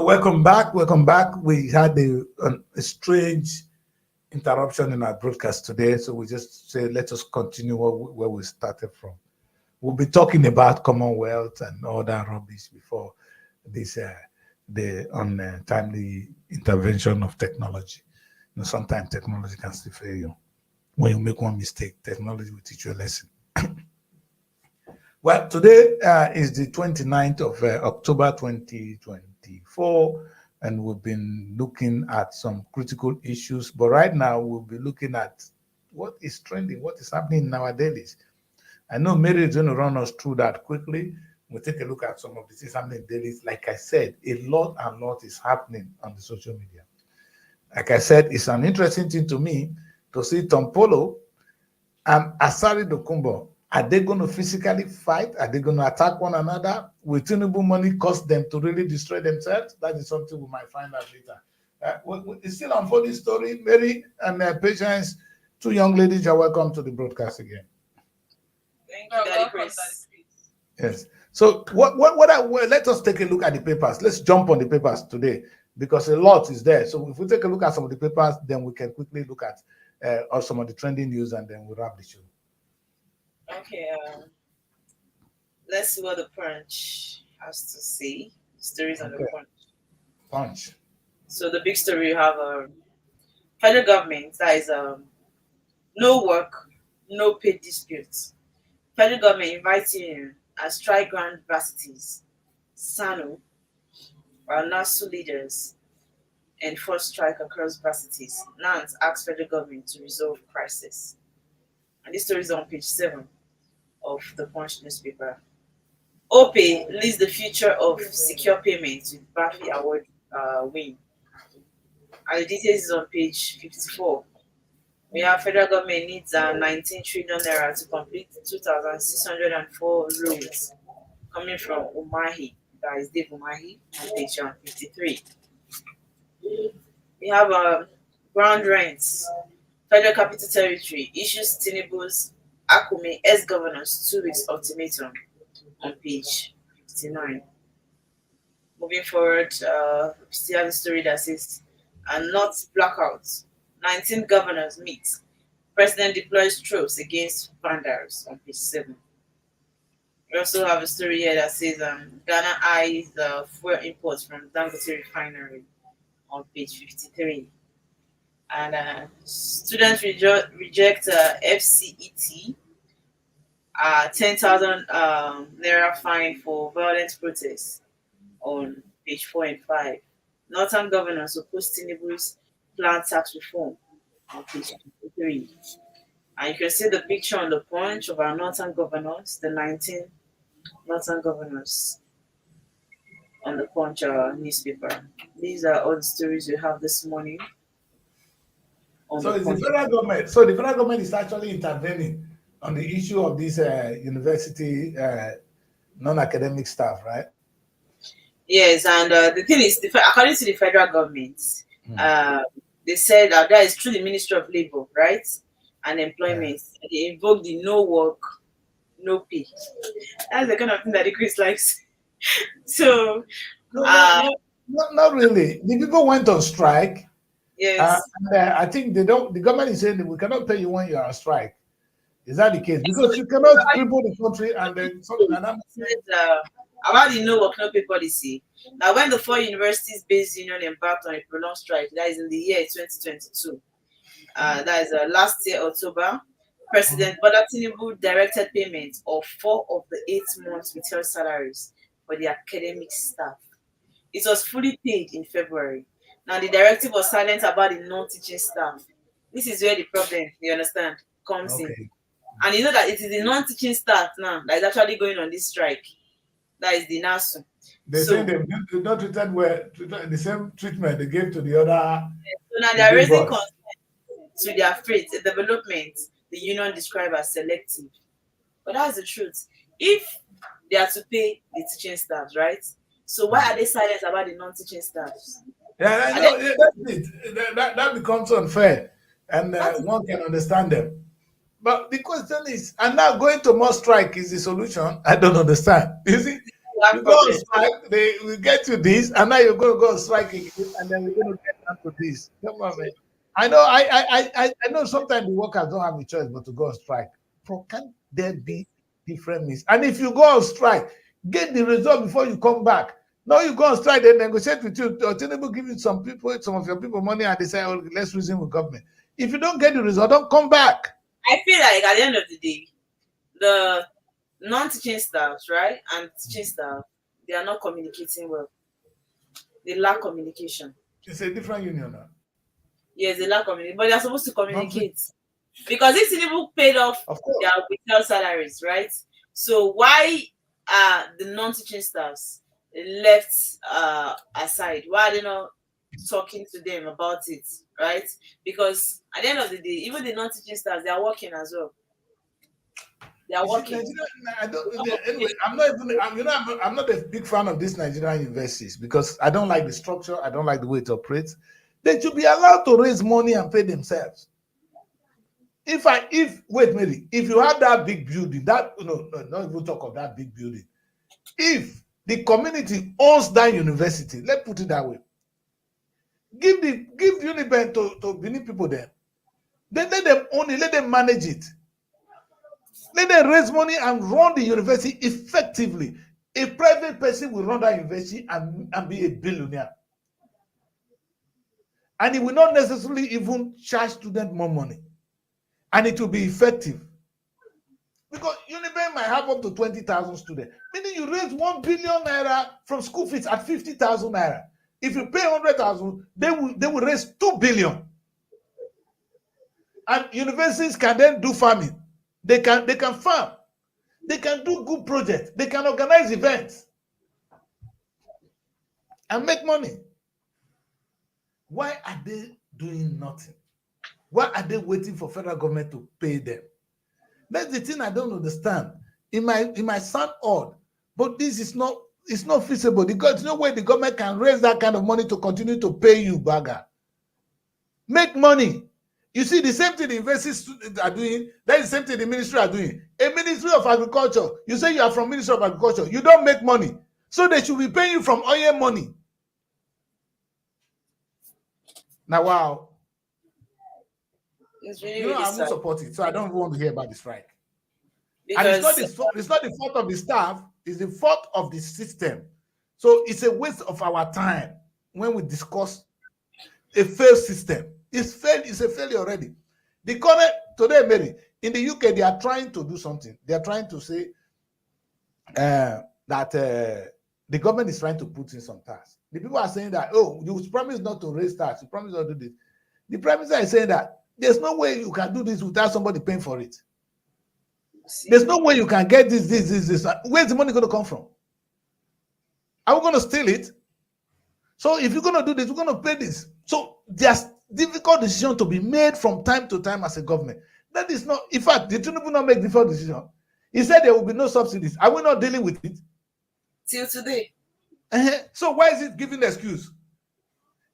Welcome back. Welcome back. We had a strange interruption in our broadcast today, so we just say let us continue where we started from. We'll be talking about Commonwealth and all that rubbish before this the untimely intervention of technology. Sometimes technology can still fail you. When you make one mistake, technology will teach you a lesson. Well, today is the 29th of October 2024, and we've been looking at some critical issues. But right now, we'll be looking at what is trending, what is happening in our dailies. I know Mary is going to run us through that quickly. We'll take a look at some of the things happening in dailies. Like I said, a lot is happening on the social media. Like I said, it's an interesting thing to me to see Tom Polo and Asari Dokumbo. Are they going to physically fight? Are they going to attack one another? Will Tinubu money cost them to really destroy themselves? That is something we might find out later. It's still an unfolding story. Mary and Patience, two young ladies, are welcome to the broadcast again. Thank you, Daddy Chris. Yes. So let us take a look at the papers. Let's jump on the papers today because a lot is there. So if we take a look at some of the papers, then we can quickly look at some of the trending news and then we'll wrap the show. Okay, let's see what the Punch has to say. Stories on the Punch. So the big story you have federal government, that is no work, no paid disputes. Federal government invites union as strike ground varsities. SANU, while NASU leaders enforce strike across varsities. NANS asks federal government to resolve crisis. And this story is on page 7 of the Punch newspaper. OPE leads the future of secure payments with Bafi Award win. And the details is on page 54. We have federal government needs 19 trillion naira to complete 2,604 roads coming from Umahi. That is Dave Umahi on page 53. We have ground rents. Federal Capital Territory issues Tinubu's Akume ex-governors 2 weeks ultimatum on page 59. Moving forward, still have a story that says, and not blackouts. 19 governors meet. President deploys troops against vandals on page 7. We also have a story here that says Ghana eyes fuel imports from Dangote refinery on page 53. And students reject FCET, 10,000 naira fine for violent protests on page 4 and 5. Northern governors oppose Tinubu's planned tax reform on page 53. And you can see the picture on the Punch of our Northern governors, the 19 Northern governors on the Punch newspaper. These are all the stories we have this morning. So the federal government is actually intervening on the issue of this university non-academic staff, right? Yes, and the thing is, according to the federal government, they said that is through the Ministry of Labor, right, and Employment. They invoke the no work, no pay. That's the kind of thing that the Chris likes. So, not really. The people went on strike. Yes. I think they don't. The government is saying that we cannot pay you when you are on strike. Is that the case? Because you cannot cripple the country and then something like that. About the no work, no pay policy. Now, when the 4 universities-based union embarked on a prolonged strike, that is in the year 2022, that is last year, October, President Bola Tinubu directed payment of 4 of the 8 months' withheld salaries for the academic staff. It was fully paid in February. Now, the directive was silent about the non-teaching staff. This is where the problem, you understand, comes in. And you know that it is the non-teaching staff now that is actually going on this strike. That is the NASU. They say they did not treat the same treatment they gave to the other. So now they are raising concern to their freight development, the union described as selective. But that's the truth. If they are to pay the teaching staff, right? So why are they silent about the non-teaching staffs? Yeah, that's it. That becomes unfair, and one can understand them. But the question is, and now going to more strike is the solution? I don't understand. You see, we have You go on problems. strike, they will get you this, and now you're going to go on strike again, and then we're going to get down to this. Come on, man. I know, I know. Sometimes the workers don't have a choice but to go on strike. So can there be different means? And if you go on strike, get the result before you come back. No, you go on strike, they negotiate with you. Or Tinubu give you some people, some of your people money, and they say, "Oh, let's reason with government." If you don't get the result, don't come back. I feel like at the end of the day, the non-teaching staffs, right, and teaching staff, they are not communicating well. They lack communication. It's a different union now. Yes, they lack communication, but they're supposed to Non- communicate. Because if Tinubu paid off Of course. their withheld salaries, right? So why are the non-teaching staffs left aside? Why are they not talking to them about it, right? Because at the end of the day, even the non-teaching staffs, they are working as well. They are You see, working. Nigeria, I don't. Anyway, I'm not even. I'm not a big fan of these Nigerian universities because I don't like the structure. I don't like the way it operates. They should be allowed to raise money and pay themselves. If wait, Mary, if you have that big building, that not even talk of that big building. If the community owns that university, let's put it that way. Give Uniben to Benin people there. Then let them own it. Let them manage it. Let them raise money and run the university effectively. A private person will run that university and be a billionaire. And it will not necessarily even charge students more money. And it will be effective. Because Uniben might have up to 20,000 students. Meaning you raise 1 billion naira from school fees at 50,000 naira. If you pay 100,000, they will raise 2 billion. And universities can then do farming. They can farm. They can do good projects. They can organize events and make money. Why are they doing nothing? Why are they waiting for federal government to pay them? That's the thing I don't understand. It might sound odd, but this is not. It's not feasible. There's no way the government can raise that kind of money to continue to pay you, bagger. Make money. You see, the same thing the universities are doing, that's the same thing the ministry are doing. A Ministry of Agriculture, you say you are from Ministry of Agriculture, you don't make money. So they should be paying you from oil money. Now, wow. It's really, really I won't sad. support it, so I don't even want to hear about the strike. And Because it's not the fault of the staff, it's the fault of the system. So it's a waste of our time when we discuss a failed system. It's a failure already. The current today, Mary, in the UK, they are trying to do something. They are trying to say that the government is trying to put in some tax. The people are saying that, oh, you promised not to raise tax, you promised not to do this. The prime minister is saying that there's no way you can do this without somebody paying for it. There's no way you can get this. Where's the money going to come from? Are we going to steal it? So if you're going to do this, we're going to pay this. So there's difficult decision to be made from time to time as a government. That is not, in fact, the Tinubu not make difficult decision. He said there will be no subsidies. Are we not dealing with it? Till today. So why is it giving the excuse?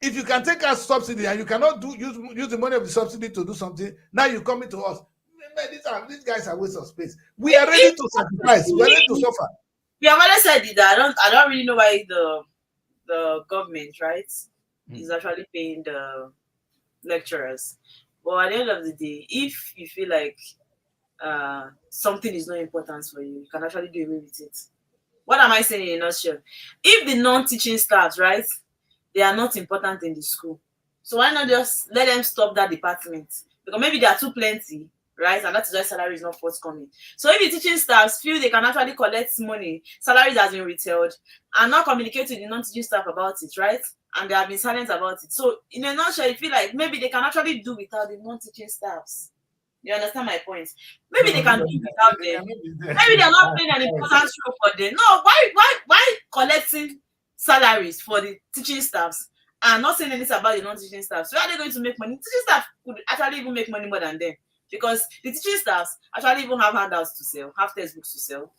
If you can take out subsidy and you cannot use the money of the subsidy to do something, now you're coming to us. Man, these guys are waste of space. We are ready to sacrifice. We are ready to suffer. We have already said it that I don't really know why the government, right, is actually paying the lecturers. But at the end of the day, if you feel like something is not important for you, you can actually do away with it. What am I saying in a nutshell? If the non-teaching staffs, right, they are not important in the school, so why not just let them stop that department? Because maybe they are too plenty, right, and that is why salary is not forthcoming. So if the teaching staffs feel they can actually collect money, salaries has been withheld, and not communicate with the non-teaching staff about it, right, and they have been silent about it. So in a nutshell, you feel like maybe they can actually do without the non-teaching staffs. You understand my point? Maybe they can do without them. Maybe they're not playing an important role for them. No, why collecting salaries for the teaching staffs and not saying anything about the non-teaching staff? So are they going to make money? Teaching staff could actually even make money more than them, because the teaching staffs actually even have handouts to sell, have textbooks to sell,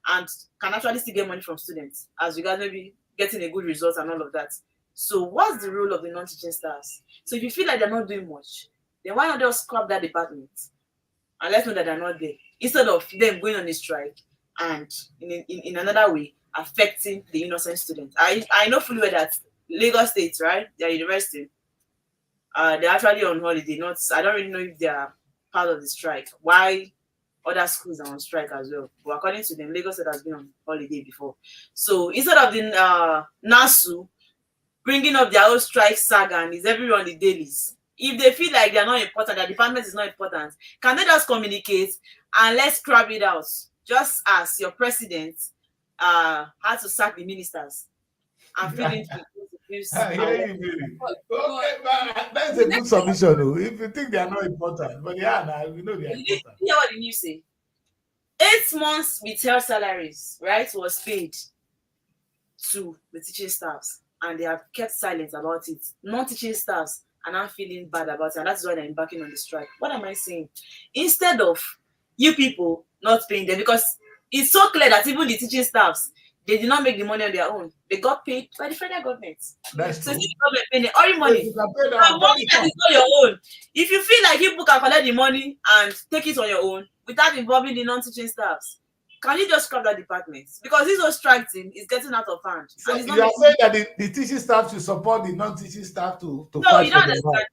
and can actually still get money from students as regards maybe getting a good result and all of that. So what's the role of the non-teaching staffs? So if you feel like they're not doing much, then why not just scrap that department and let's know that they're not there, instead of them going on a strike and in another way affecting the innocent students. I know fully well that Lagos State, right, their university, they're actually on holiday. Not, I don't really know if they are part of the strike. Why other schools are on strike as well? But according to them, Lagos State has been on holiday before. So instead of the NASU bringing up their own strike saga and is everyone the dailies, if they feel like they're not important, their department is not important, can they just communicate and let's scrap it out? Just as your president had to sack the ministers and fill in I hear you, Mary. Okay, but that's a good submission, though. If you think they are not important, but yeah, now we know they are You important. hear what the news say? 8 months withheld salaries, right, was paid to the teaching staffs, and they have kept silent about it. Non-teaching staffs are now feeling bad about it, and that's why they're embarking on the strike. What am I saying? Instead of you people not paying them, because it's so clear that even the teaching staffs, they did not make the money on their own. They got paid by the federal government. That's So true. the government paying the only money. You can pay them And on money that top. is not your own. If you feel like you people can collect the money and take it on your own without involving the non-teaching staffs, can you just scrap that department? Because this whole strike thing is getting out of hand. So And it's not you are making... saying that the teaching staff should support the non-teaching staff to No, fight you for don't their understand. right.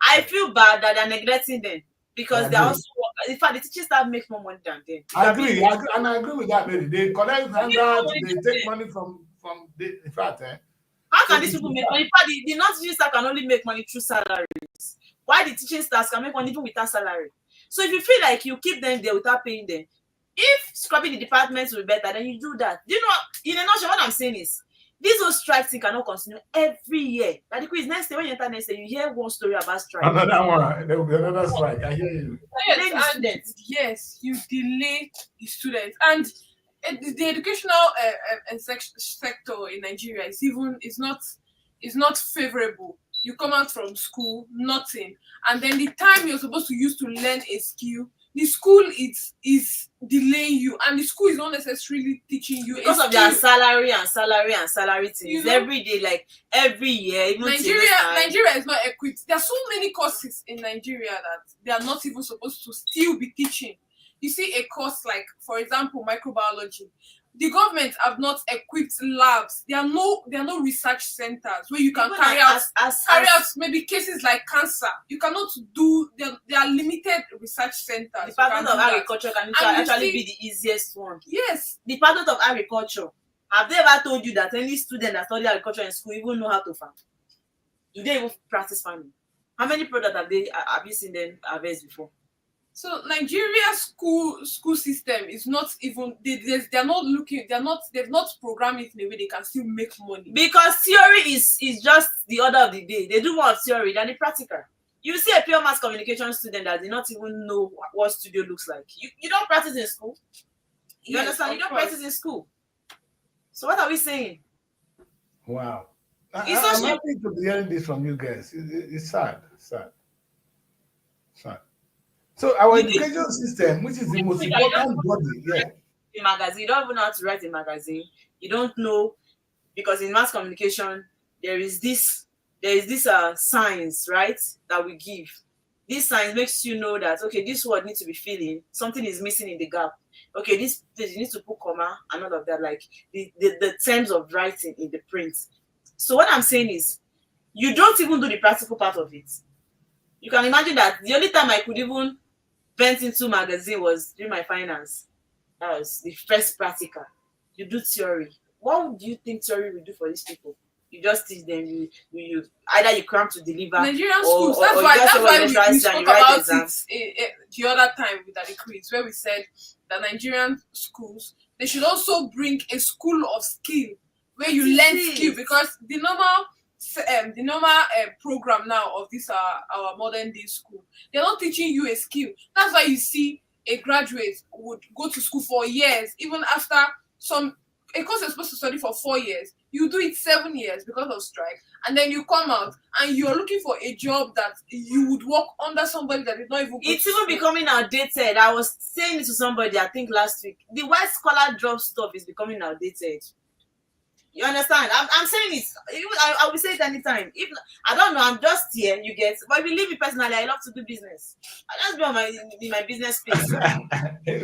I feel bad that they're neglecting them because I they're agree. also, in fact, the teaching staff make more money than them. I agree, and I agree with that, Mary. They collect handout, they take money from the, in fact, How can these people make money? In fact, the non-teaching staff can only make money through salaries. Why the teaching staff can make money even without salary? So if you feel like you keep them there without paying them, if scrubbing the departments will be better, then you do that. Do you know, in a nutshell, what I'm saying is, this whole strike thing cannot continue every year. Like the quiz, next day, when you enter next day, you hear one story about strike. Another one, there will be another strike. I hear you. Yes, and yes, you delay the students, and the educational sector in Nigeria is not favorable. You come out from school, nothing, and then the time you're supposed to use to learn a skill, the school is delaying you, and the school is not necessarily teaching you because of their salary things, every day, like every year. Even Nigeria is not equipped. There are so many courses in Nigeria that they are not even supposed to still be teaching. You see a course like, for example, microbiology. The government have not equipped labs. There are no research centers where you can even carry out maybe cases like cancer. You cannot do. There are limited research centers. Department of Agriculture can actually be the easiest one. Yes. Department of Agriculture. Have they ever told you that any student that study agriculture in school even know how to farm? Do they even practice farming? How many products have you seen them harvest before? So Nigeria school system is not even they've not programmed it in a way they can still make money. Because theory is just the order of the day. They do more of theory than the practical. You see a pure mass communication student that did not even know what studio looks like. You don't practice in school. You understand? You don't practice in school. So what are we saying? Wow. I'm so happy to be hearing this from you guys. It's sad. So our education system, which is the most important body, a magazine, you don't even know how to write a magazine. You don't know, because in mass communication there is this science, right, that we give. This science makes you know that, okay, this word needs to be filling, something is missing in the gap. Okay, this you need to put comma and all of that, like the terms of writing in the print. So what I'm saying is, you don't even do the practical part of it. You can imagine that the only time I could even vent into magazine was during my finance. That was the first practical. You do theory. What do you think theory will do for these people? You just teach them. You either you cram to deliver. Nigerian schools. That's why we spoke about it the other time with the quiz, where we said that Nigerian schools, they should also bring a school of skill where you learn skill, because the normal program now of this our modern day school, they're not teaching you a skill. That's why you see a graduate would go to school for years, even after a course you're supposed to study for 4 years, you do it 7 years because of strike, and then you come out and you're looking for a job that you would work under somebody that is not even. It's even becoming outdated. I was saying it to somebody, I think last week. The white collar job stuff is becoming outdated. You understand? I'm saying it. I will say it anytime. If I don't know, I'm just here. You get. But if you leave me personally, I love to do business. I just be on my business space. Okay.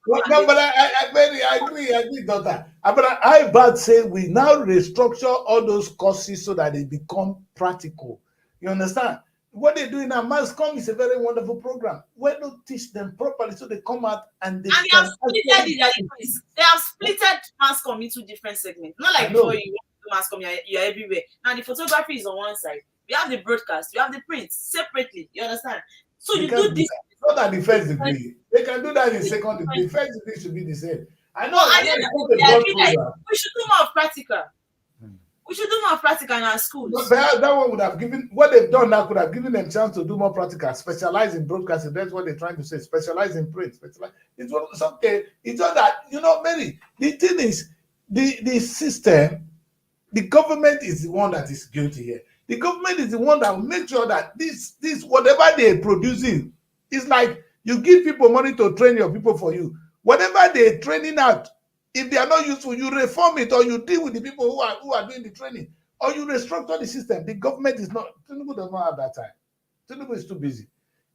Well, no, but I agree, daughter. But I but say we now restructure all those courses so that they become practical. You understand? What they do in our mass com is a very wonderful program. Why don't teach them properly so they come out and they And they have can splitted actually. it. They have splitted mass com into different segments. Not I like before know. you do mass com, you're everywhere. Now the photography is on one side. We have the broadcast, we have the print separately. You understand? So They you can't do do this. that. Not at the first degree. They can do that in second degree. First degree should be the same. I know. But I at the know end it's of the not a day, I broad feel like program. we should do more of practical. Hmm. We should do more of practical in our But schools. that one would have given what they've done now could have given them chance to do more practical, specialize in broadcasting. That's what they're trying to say. Specialize in print. Specialize. It's okay. It's not that Mary. The thing is, the system, the government is the one that is guilty here. The government is the one that will make sure that this whatever they're producing is like you give people money to train your people for you. Whatever they're training out, if they are not useful, you reform it or you deal with the people who are doing the training or you restructure the system. The government is not. Tinubu does not have that time. Tinubu is too busy.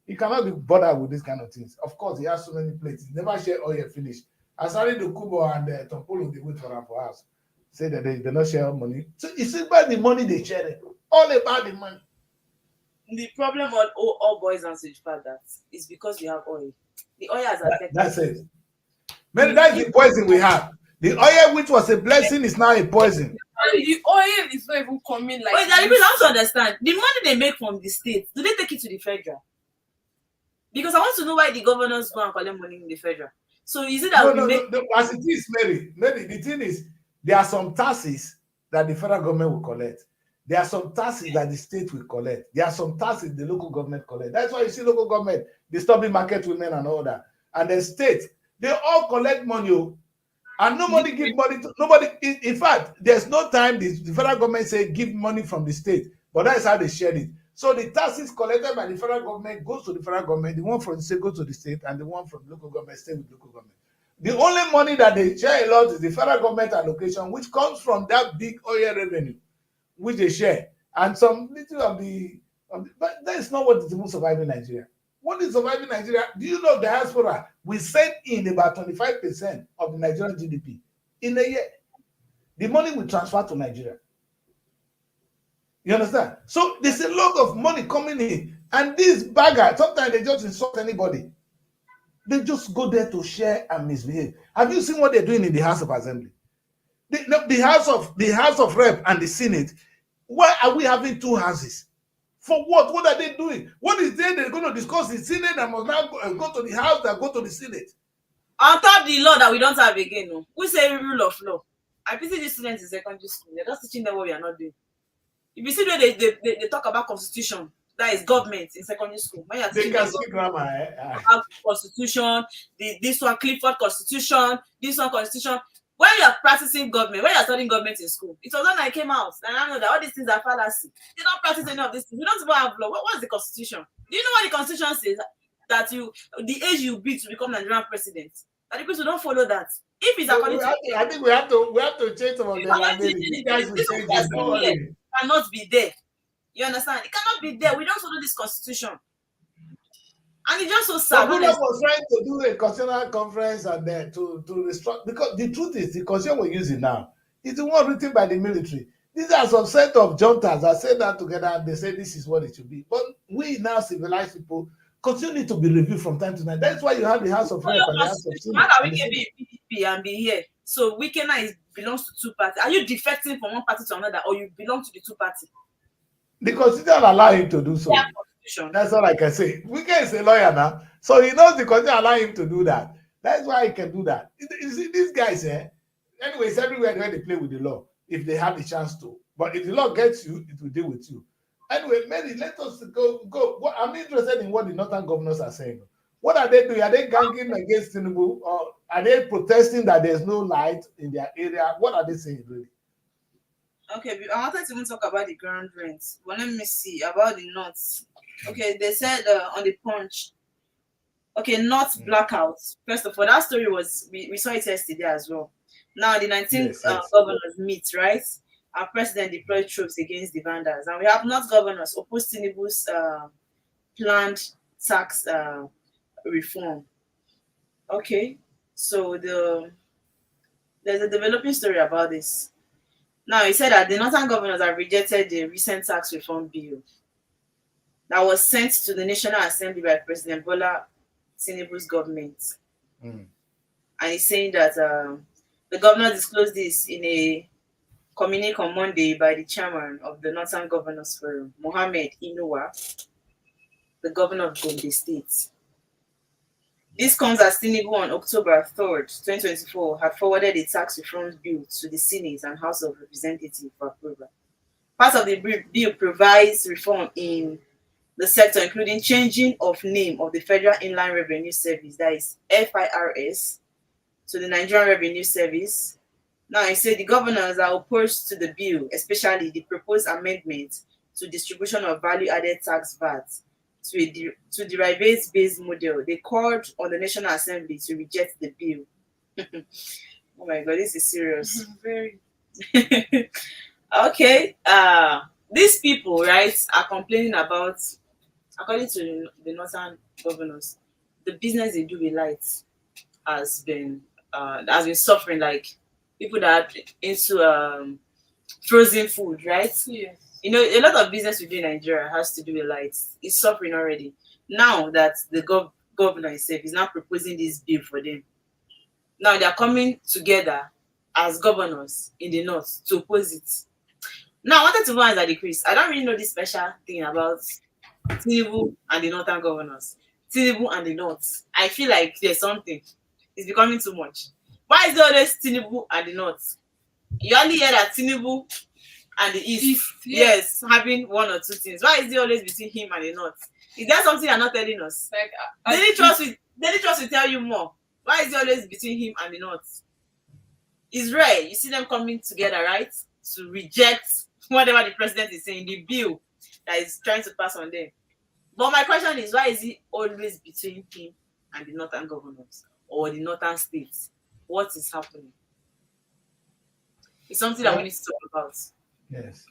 He cannot be bothered with these kind of things. Of course, he has so many plates. He never share oil finish. Asari the Kubo and Tompolo, they wait for him for us. Say that they not share money. So it's about the money they share. It. All about the money. The problem on all boys and such that is because we have oil. The oil has affected. That's it. Maybe that's the poison we have. The oil, which was a blessing, is now a poison. And the oil is not even coming like. Wait, I want to understand the money they make from the state. Do they take it to the federal? Because I want to know why the governors go and collect money in the federal. So is it that no, as it is, Mary, the thing is, there are some taxes that the federal government will collect. There are some taxes that the state will collect. There are some taxes the local government collect. That's why you see local government disturbing market women and all that. And the state, they all collect money. And nobody give money to nobody. In fact, there's no time the federal government say give money from the state, but that's how they shared it. So the taxes collected by the federal government goes to the federal government, the one from the state goes to the state, and the one from the local government stays with local government. The only money that they share a lot is the federal government allocation, which comes from that big oil revenue, which they share. And some little of the but that is not what is even surviving Nigeria. What is surviving Nigeria? Do you know diaspora? We send in about 25% of the Nigerian GDP in a year. The money we transfer to Nigeria. You understand? So there's a lot of money coming in. And these baggers, sometimes they just insult anybody. They just go there to share and misbehave. Have you seen what they're doing in the House of Assembly? The House of Rep and the Senate. Why are we having two houses? For what? What are they doing? What is there they're going to discuss in Senate that must now go to the House that go to the Senate? On top the law that we don't have again, no. We say rule of law. I pity these students in secondary school. They're just teaching them what we are not doing. If you see where they talk about constitution, that is government in secondary school. When you're They teaching can them speak grammar. about constitution, this one Clifford constitution, this one constitution. When you're practicing government, when you're studying government in school, it was when I came out and I know that all these things are fallacy. They don't practice any of these things. We don't even have law. What's the constitution? Do you know what the constitution says? That the age you be to become Nigerian president. That the people don't follow that. If it's according to I think we have to change some of them. you guys will change it. Don't worry. Cannot be there. You understand? It cannot be there. We don't follow this constitution. And it's just so sad. But was trying to do a constitutional conference and then to restructure, because the truth is the constitution we're using now is the one written by the military. These are some set of juntas that say that together and they say this is what it should be. But we now civilized people continue to be reviewed from time to time. That's why you have the House of Rep and the House of Senate. How can we can be PDP and be here? So Wikena belongs to two parties. Are you defecting from one party to another, or you belong to the two parties? The constitution allow him to do so. Yeah. That's all I can say. Wike is a lawyer now, so he knows the constitution allow him to do that. That's why he can do that. You see, these guys, anyways, everywhere where they play with the law, if they have the chance to. But if the law gets you, it will deal with you. Anyway, Mary, let us go. I'm interested in what the northern governors are saying. What are they doing? Are they ganging against Tinubu, or are they protesting that there's no light in their area? What are they saying, really? Okay, I wanted to even talk about the ground rent. But let me see about the North. Okay, they said on the Punch. Okay, North blackout. First of all, that story was we saw it yesterday as well. Now the 19 Yes, yes. governors meet, right? Our president deployed troops against the vandals, and we have not governors oppose Tinubu's planned tax reform. Okay, so there's a developing story about this. Now, he said that the northern governors have rejected the recent tax reform bill that was sent to the National Assembly by President Bola Tinubu's government. Mm. And he's saying that the governor disclosed this in a communique on Monday by the chairman of the Northern Governors Forum, Mohammed Inuwa, the governor of Gombe State. This comes as Tinubu on October 3rd, 2024, had forwarded a tax reform bill to the Senate and House of Representatives for approval. Part of the bill provides reform in the sector, including changing of name of the Federal Inland Revenue Service, that is FIRS, to the Nigerian Revenue Service. Now, he said the governors are opposed to the bill, especially the proposed amendment to distribution of value-added tax VAT to the rebate-based model. They called on the National Assembly to reject the bill. Oh my God, this is serious. Very. Okay, these people, right, are complaining about, according to the northern governors, the business they do with light has been suffering. Like people that are into frozen food, right? Yes. You know, a lot of business we do in Nigeria has to do with lights. It's suffering already. Now that the governor himself is now proposing this bill for them. Now they are coming together as governors in the north to oppose it. Now I wanted to answer the Chris. I don't really know this special thing about Tinubu and the northern governors. Tinubu and the north. I feel like there's something. It's becoming too much. Why is there always Tinubu and the north? You only hear that Tinubu and the east, yes, having one or two things. Why is it always between him and the north? Is there something you're not telling us? Like Daily Trust will tell you more. Why is it always between him and the north? It's rare. You see them coming together, right, to reject whatever the president is saying, the bill that is trying to pass on them. But my question is, why is it always between him and the northern governors or the northern states? What is happening? It's something that we need to talk about. Yes.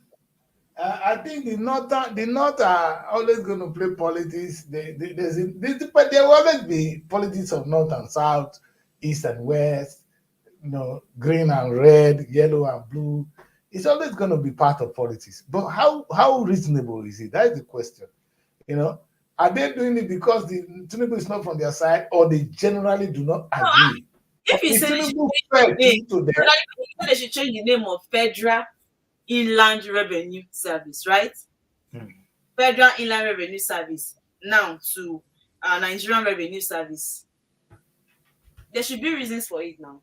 I think the North are always going to play politics. But there will always be politics of North and South, East and West, you know, green and red, yellow and blue. It's always going to be part of politics. But how reasonable is it? That is the question. You know, are they doing it because the Tinubu is not from their side, or they generally do not agree? If you say they should change the name of Federal Inland Revenue Service, right? Federal Inland Revenue Service now to Nigerian Revenue Service. There should be reasons for it now.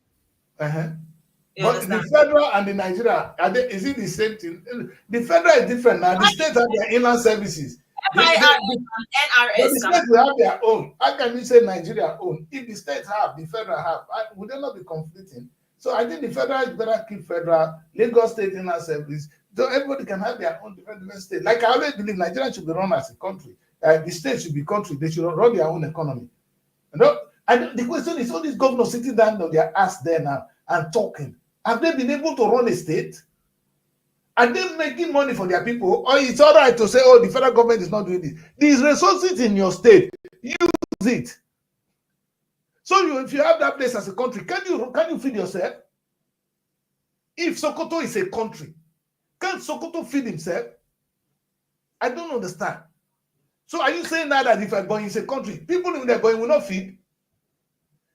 But the federal and the Nigeria, is it the same thing? The federal is different now. The states have their inland services. The states will have their own. How can you say Nigeria own? If the states have, the federal have, would they not be conflicting? So I think the federal is better keep federal, Lagos State Inland Service, so everybody can have their own different states. Like I always believe Nigeria should be run as a country. The states should be country. They should run their own economy. You know? And the question is, all these governors sitting down on their ass there now and talking, have they been able to run a state? Are they making money for their people? Or it's all right to say, oh, the federal government is not doing this. These resources in your state, use it. So if you have that place as a country, can you feed yourself? If Sokoto is a country, can Sokoto feed himself? I don't understand. So are you saying now that if Ebonyi is a country, people in Ebonyi will not feed?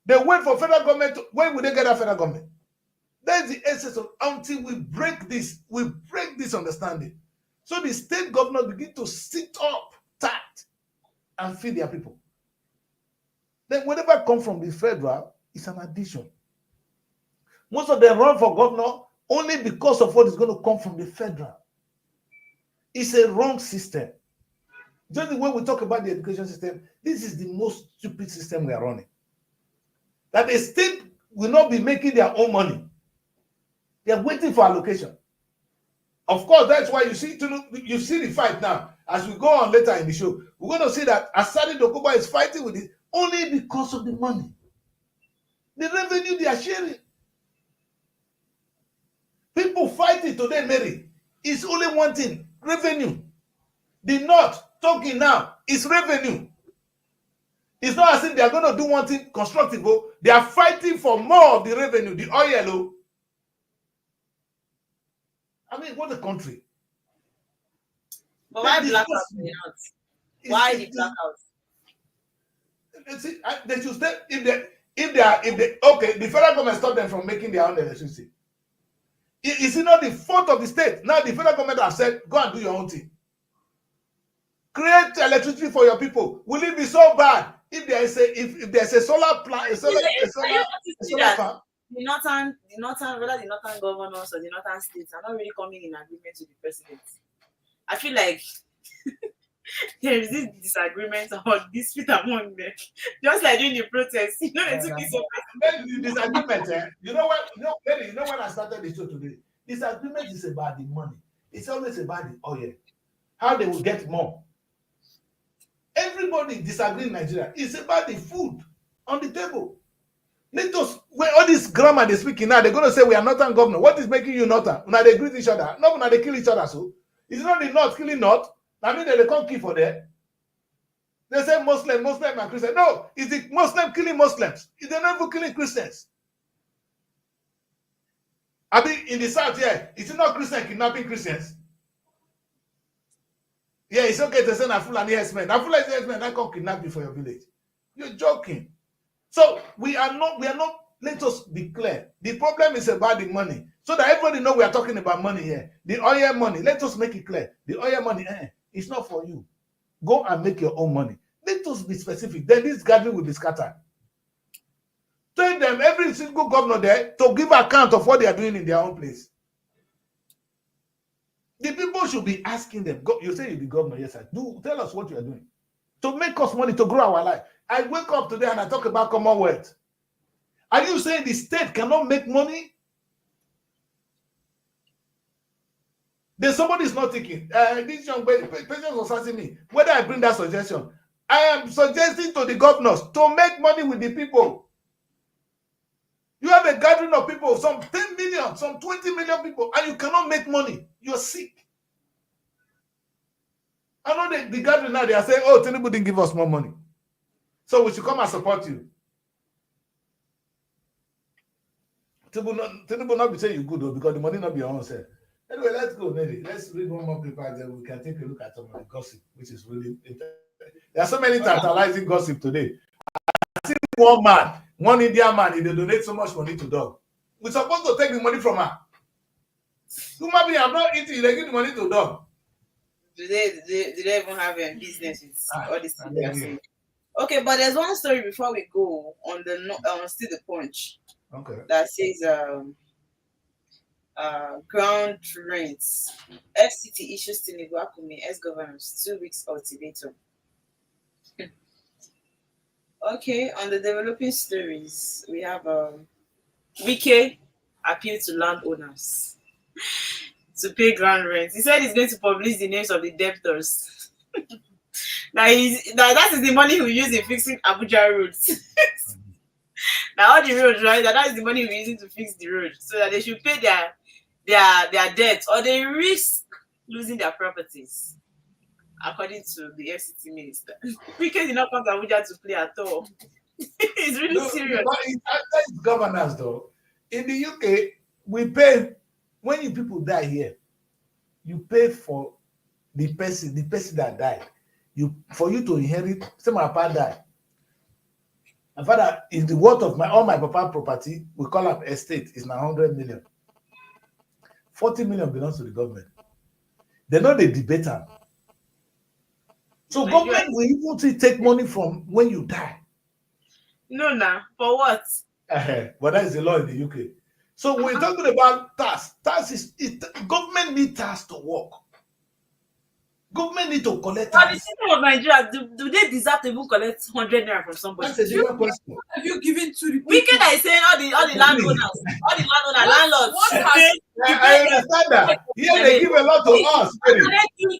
They wait for federal government. When will they get a federal government? That's the essence of until we break this understanding. So the state governors begin to sit up tight and feed their people. Then whatever comes from the federal is an addition. Most of them run for governor only because of what is going to come from the federal. It's a wrong system. Just when we talk about the education system, this is the most stupid system we are running. That the state will not be making their own money. They are waiting for allocation. Of course, that's why you see the fight now. As we go on later in the show, we're going to see that Asadi Dokuba is fighting with it only because of the money. The revenue they are sharing. People fighting today, Mary. It's only one thing: revenue. The North talking now is revenue. It's not as if they are going to do one thing constructive. Oh. They are fighting for more of the revenue, the oil. Oh. I mean, what a country. But why blackouts in the North? Why the blackouts? See, they should stay if they okay, the federal government stop them from making their own electricity. Is it not the fault of the state? Now the federal government have said, go and do your own thing. Create electricity for your people. Will it be so bad if there is if there's a solar plant, a solar farm? The northern, whether the northern governors or the northern states are not really coming in agreement with the president. I feel like there is this disagreement or dispute among them. Just like during the protest, they took it so fast. The disagreement, you know when I started the show today, disagreement is about the money. It's always about the oil. How they will get more. Everybody disagree in Nigeria. It's about the food on the table. Let us, when all this grammar they speaking now, they're going to say we are northern governor. What is making you northern? Now they greet each other. No, now they kill each other. So it's not the north killing north. I mean, they can't kill for them. They say Muslim and Christian. No, it's the Muslim killing Muslims. They're not even killing Christians. I mean, in the south, yeah, it's not Christian kidnapping Christians. Yeah, it's okay to send a Fulani herdsmen. A Fulani herdsmen that can kidnap you for your village. You're joking. So we are not. Let us be clear. The problem is about the money, so that everybody know we are talking about money here. The oil money. Let us make it clear. The oil money, it's not for you. Go and make your own money. Let us be specific. Then this gathering will be scattered. Tell them, every single governor there, to give account of what they are doing in their own place. The people should be asking them. You say you'll be governor, yes, sir. Tell us what you are doing to make us money to grow our life. I wake up today and I talk about Commonwealth. Are you saying the state cannot make money? Then somebody is not thinking. This young person was asking me whether I bring that suggestion. I am suggesting to the governors to make money with the people. You have a gathering of people, some 10 million, some 20 million people, and you cannot make money. You're sick. I know the gathering now, they are saying, oh, Tinubu didn't give us more money, so we should come and support you. Tinubu not be saying you good though, because the money not be your own self. Anyway, let's go, Nelly. Let's read one more paper, and then we can take a look at some of the gossip, which is really interesting. There are so many tantalizing gossip today. I see one man, one Indian man, they donate so much money to dog. We're supposed to take the money from her. Human being, I'm not eating, they give the money to dog. Do they even have a business with all this thing they are saying? Okay, but there's one story before we go on the Still the Punch. Okay. That says ground rents. FCT issues Tinubu Akumi ex-governors 2 weeks ultimatum. Okay, on the developing stories, we have Wike appeal to landowners to pay ground rent. He said he's going to publish the names of the debtors. That is the money we use in fixing Abuja roads. Now all the roads, right? That is the money we're using to fix the road, so that they should pay their debts, or they risk losing their properties, according to the FCT minister. Wike did not come to Abuja to play at all. It's really serious. But it's governance, though. In the UK, we pay when you people die here. You pay for the person that died. For you to inherit. Say my papa died. My father is the worth of all my papa property. We call up estate is now 100 million. 40 million belongs to the government. They know they debate them. So government will even take money from when you die. No, for what? But that is the law in the UK. So we're talking about tax. Tax is government need tax to work. Government need to collect tax. But the system of Nigeria, do they deserve to even collect 100 naira from somebody? That's a different question. Have you given to the people? Wike that is saying all the landowners, landlords. I understand that. Here they give a lot to us. They do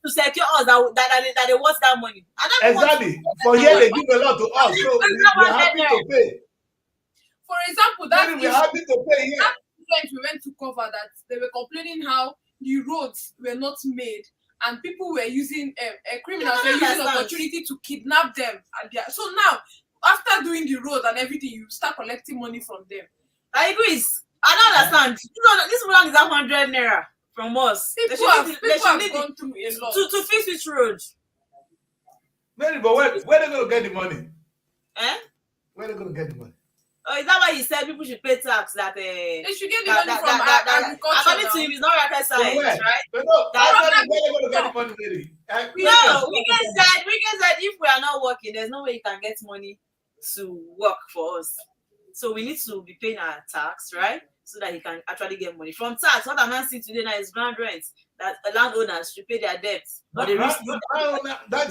to secure us that they want that money. Exactly. For here they give a lot to us, so we're happy to pay. For example, we're happy to pay here. students we went to cover that they were complaining how the roads were not made and people were using criminals were using opportunity to kidnap them. So now, after doing the road and everything, you start collecting money from them. I agree. I don't understand. This one is 100 naira from us. People have gone through a lot to fix which road. Maybe, but where they going to get the money? Eh? Where they going to get the money? Oh, is that why he said people should pay tax? That they should get the money from agriculture. According to him, it's not rocket science, right? But no, where they going to get the money, Mary? No, Weekend said if we are not working, there's no way you can get money to work for us. So we need to be paying our tax, right? So that he can actually get money from tax. What I'm not seeing today now is ground rent that landowners should pay their debts. But that's a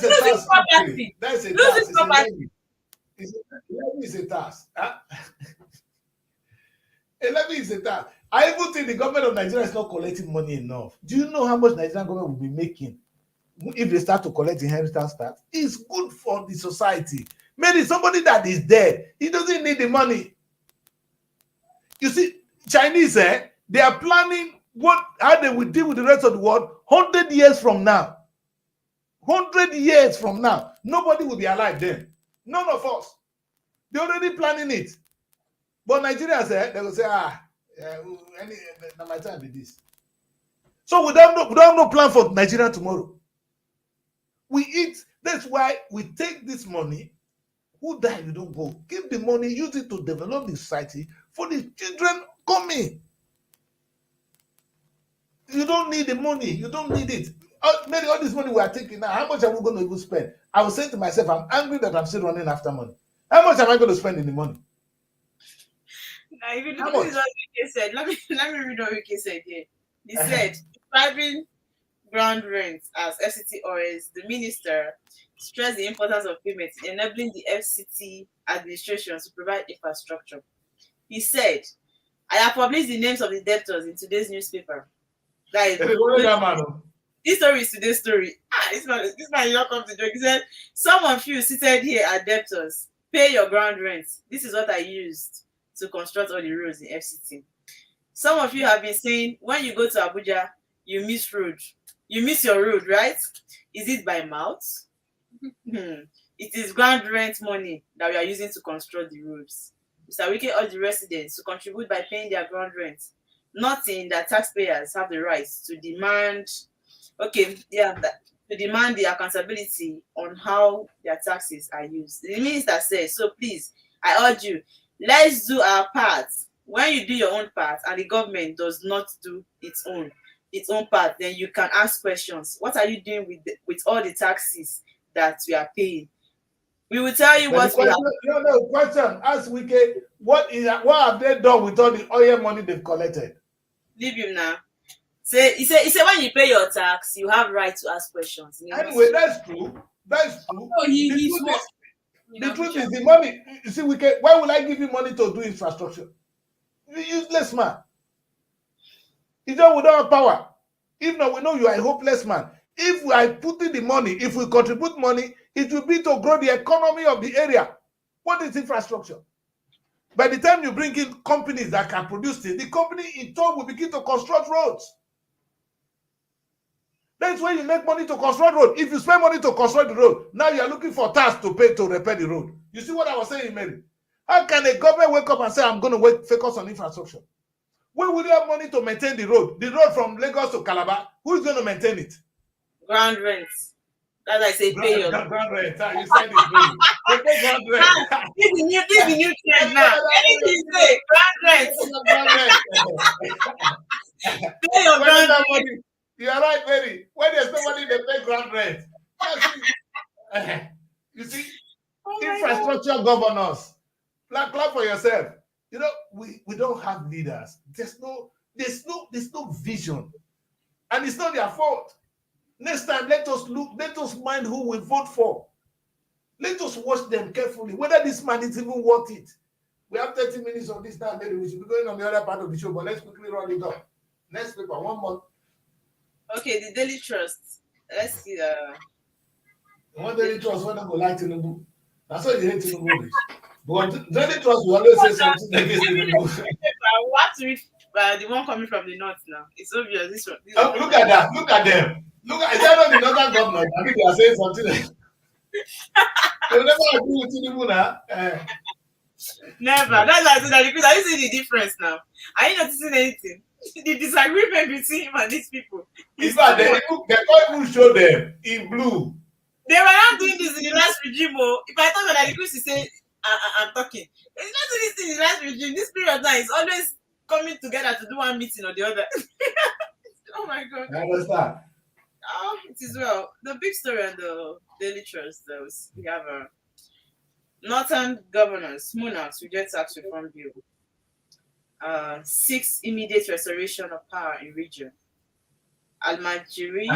tax. That's a tax. It's a tax. A levy is a tax. I even think the government of Nigeria is not collecting money enough. Do you know how much Nigerian government will be making if they start to collect inheritance tax? It's good for the society. Maybe somebody that is dead, he doesn't need the money. You see, Chinese, they are planning how they will deal with the rest of the world 100 years from now. 100 years from now, nobody will be alive then. None of us. They're already planning it. But Nigerians, they will say, my time be this. So we don't have no plan for Nigeria tomorrow. We eat. That's why we take this money. Who died, you don't go. Give the money, use it to develop the society for the children coming. You don't need the money. You don't need it. Maybe all this money we are taking now, how much are we going to even spend? I was saying to myself, I'm angry that I'm still running after money. How much am I going to spend in the money? Now, if you look at what Wike said, let me read what Wike said here. He said, describing ground rent as FCT OS, the minister stressed the importance of payment, enabling the FCT administration to provide infrastructure. He said, I have published the names of the debtors in today's newspaper. That is, this story is today's story. This man did not come to joke. He said, some of you seated here are debtors. Pay your ground rent. This is what I used to construct all the roads in FCT. Some of you have been saying, when you go to Abuja, you miss road. You miss your road, right? Is it by mouth? It is ground rent money that we are using to construct the roads. Mr. Wike urged the residents to contribute by paying their ground rent, noting that taxpayers have the right to demand, to demand the accountability on how their taxes are used. The minister says, so please, I urge you, let's do our part. When you do your own part and the government does not do its own part, then you can ask questions. What are you doing with all the taxes that we are paying? We will tell you what we have. Question. Ask Wike, what have they done with all the oil money they've collected? Leave him now. He said when you pay your tax, you have right to ask questions. Anyway, that's true. That's true. Oh, The truth is the money. You see, Wike, why will I give you money to do infrastructure? You useless man. You don't have power. If not, we know you are a hopeless man. If I put in the money, if we contribute money, it will be to grow the economy of the area. What is infrastructure? By the time you bring in companies that can produce it, the company in turn will begin to construct roads. That's why you make money to construct road. If you spend money to construct the road, now you are looking for tax to pay to repair the road. You see what I was saying, Mary? How can a government wake up and say, I'm going to focus on infrastructure? Where will you have money to maintain the road? The road from Lagos to Calabar, who is going to maintain it? Ground rent. That's why I say pay your ground rent. You said it. Pay ground rent. This is the new trend now. Anything say ground rent. Pay your ground rent. You are right, Mary. When there's no money, they pay ground rent. You see, infrastructure governance. Clap for yourself. You know, we don't have leaders. There's no vision, and it's not their fault. Next time, let us mind who we vote for. Let us watch them carefully, whether this man is even worth it. We have 30 minutes of this now, maybe we should be going on the other part of the show, but let's quickly run it down. Next paper, one more. Okay, the Daily Trust. Let's see. One Daily Trust, when I go like Tinubu. That's why they hate Tinubu. But Daily Trust will always say something against Tinubu. We have to read Well, the one coming from the north now. It's obvious. This one. Look at that. Look at them. Look at, is that not the northern governor? I think they are saying something. They will never agree with Tinubu now. Never. That's why I said that because are you seeing the difference now? Are you noticing anything? The disagreement between him and these people. In fact, they can't even show them in blue. They were not doing this in the last regime. Oh. If I thought that the Chris is saying, I'm talking. It's not doing this in the last regime. This period now is always coming together to do one meeting or the other. Oh my God. I understand. Oh, it is well. The big story on the Daily Trust, though, we have Northern governors, monarchs reject tax reform bill. 6 immediate restoration of power in region. Almajiri.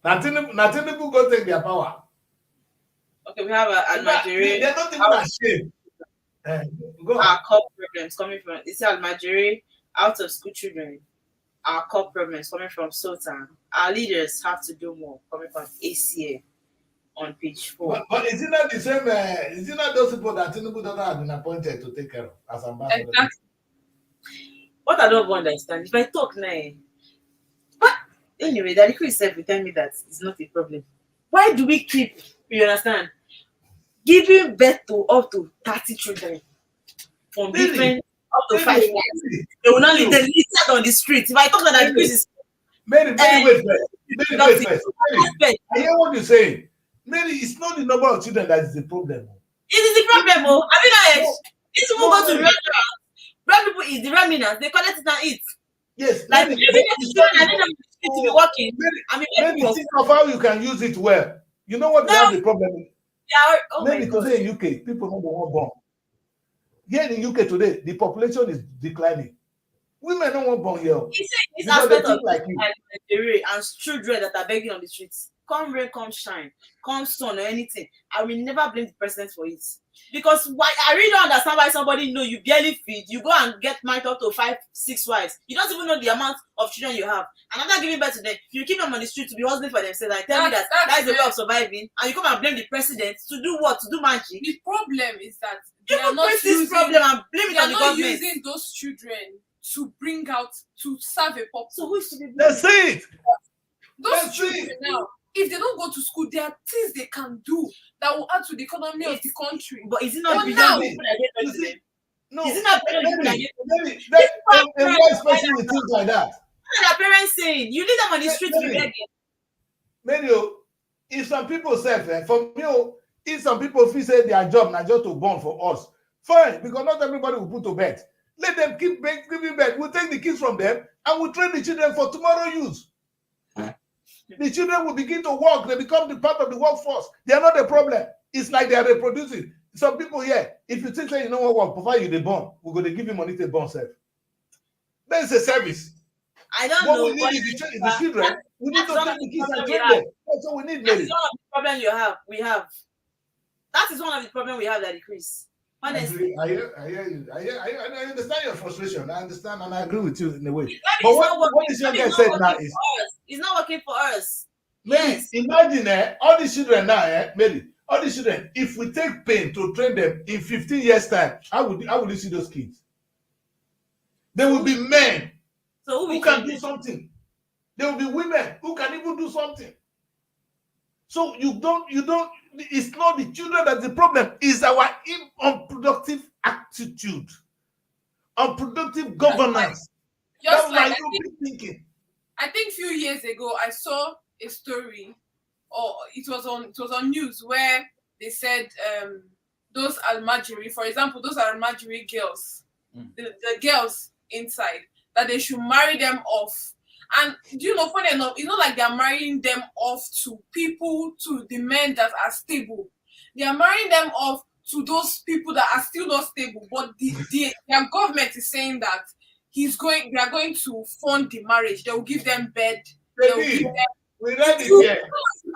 Nothing people go take their power. Okay, we have Almajiri. They're not even ashamed. Go on. Our core problems coming from it's Almajiri, out of school children. Our core problems coming from Sultan. Our leaders have to do more coming from ACA on page 4. But is it not the same? Is it not those people that Tinubu don't have been appointed to take care of as ambassador? Exactly. What I don't understand, if I talk now, but anyway, the Chris said will tell me that it's not a problem. Why do we keep, you understand, giving birth to up to 30 children from different up to 5 years? They will not leave them listed on the street. If I talk that Chris is Mary, wait first. Mary, I hear what you're saying. Mary, it's not the number of children that is the problem. It is the problem. Oh, I mean, these people go to restaurants. Black people eat the remnants, they collect it and eat. Yes, like maybe I need them to be working. Maybe think of how you can use it well. You know what that's the problem? Maybe today in UK, people don't want born. Here in UK today, the population is declining. Women don't want born here. It's aspect of like and children that are begging on the streets. Come rain, come shine, come sun or anything. I will never blame the president for it. Because why I really don't understand why somebody know you barely feed, you go and get married up to 5, 6 wives. You don't even know the amount of children you have. And after giving birth to them, you keep them on the street to be hustling for themselves and tell me that is the way of surviving. And you come and blame the president to do what? To do magic. The problem is that they are not using this problem and blame it on the government. They are not using those children to bring out to serve a purpose. So who is to be blamed? That's it. Those children now, if they don't go to school, there are things they can do that will add to the economy of the country. But is it not people that get president? No. Is it not people that get president? Especially with things like that. What are their parents saying? You leave them on the street to be begging. Maybe if some people say, for me, if some people feel say their job not just to born for us, fine, because not everybody will put to bed. Let them keep giving bed. We'll take the kids from them and we'll train the children for tomorrow use. The children will begin to work. They become the part of the workforce. They are not a problem. It's like they are reproducing. Some people here, if you think you know what work, provide you the born, we're going to give you money to born self. That is a service. I don't know. What we need is the children. We need to take the kids and train them. That's what we need. That is one of the problems you have. We have. That is one of the problems we have that decrease. Honestly. I hear you. I understand your frustration. I understand and I agree with you in a way. But what this young guy said now is it's not working for us. Yes. Imagine all these children now, Mary, all these children, if we take pain to train them in 15 years' time, how would you see those kids? They will be men who can do something. There will be women who can even do something. So you don't, it's not the children that's the problem, it's our unproductive attitude, unproductive governance. That's why you're thinking. I think a few years ago I saw a story, or it was on news where they said those Almajiri, for example, those Almajiri girls, the girls inside, that they should marry them off. And funny enough, it's not like they're marrying them off to people, to the men that are stable. They are marrying them off to those people that are still not stable. But their government is saying that they are going to fund the marriage. They will give them bed. They will give them. We read it here.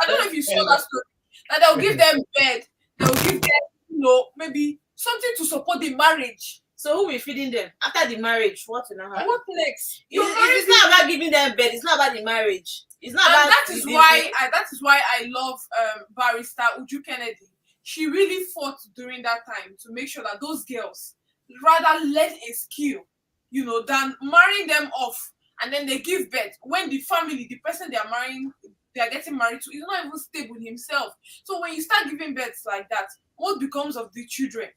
I don't know if you saw that story. That they will give them bed. They will give them, maybe something to support the marriage. So who will feeding them after the marriage? What will now happen? What next? It's not about giving them bed. It's not about the marriage. It's not about. That is why I love Barrister Uju Kennedy. She really fought during that time to make sure that those girls rather learn a skill than marrying them off and then they give birth when the family, the person they are getting married to, is not even stable himself. So when you start giving birth like that, what becomes of the children?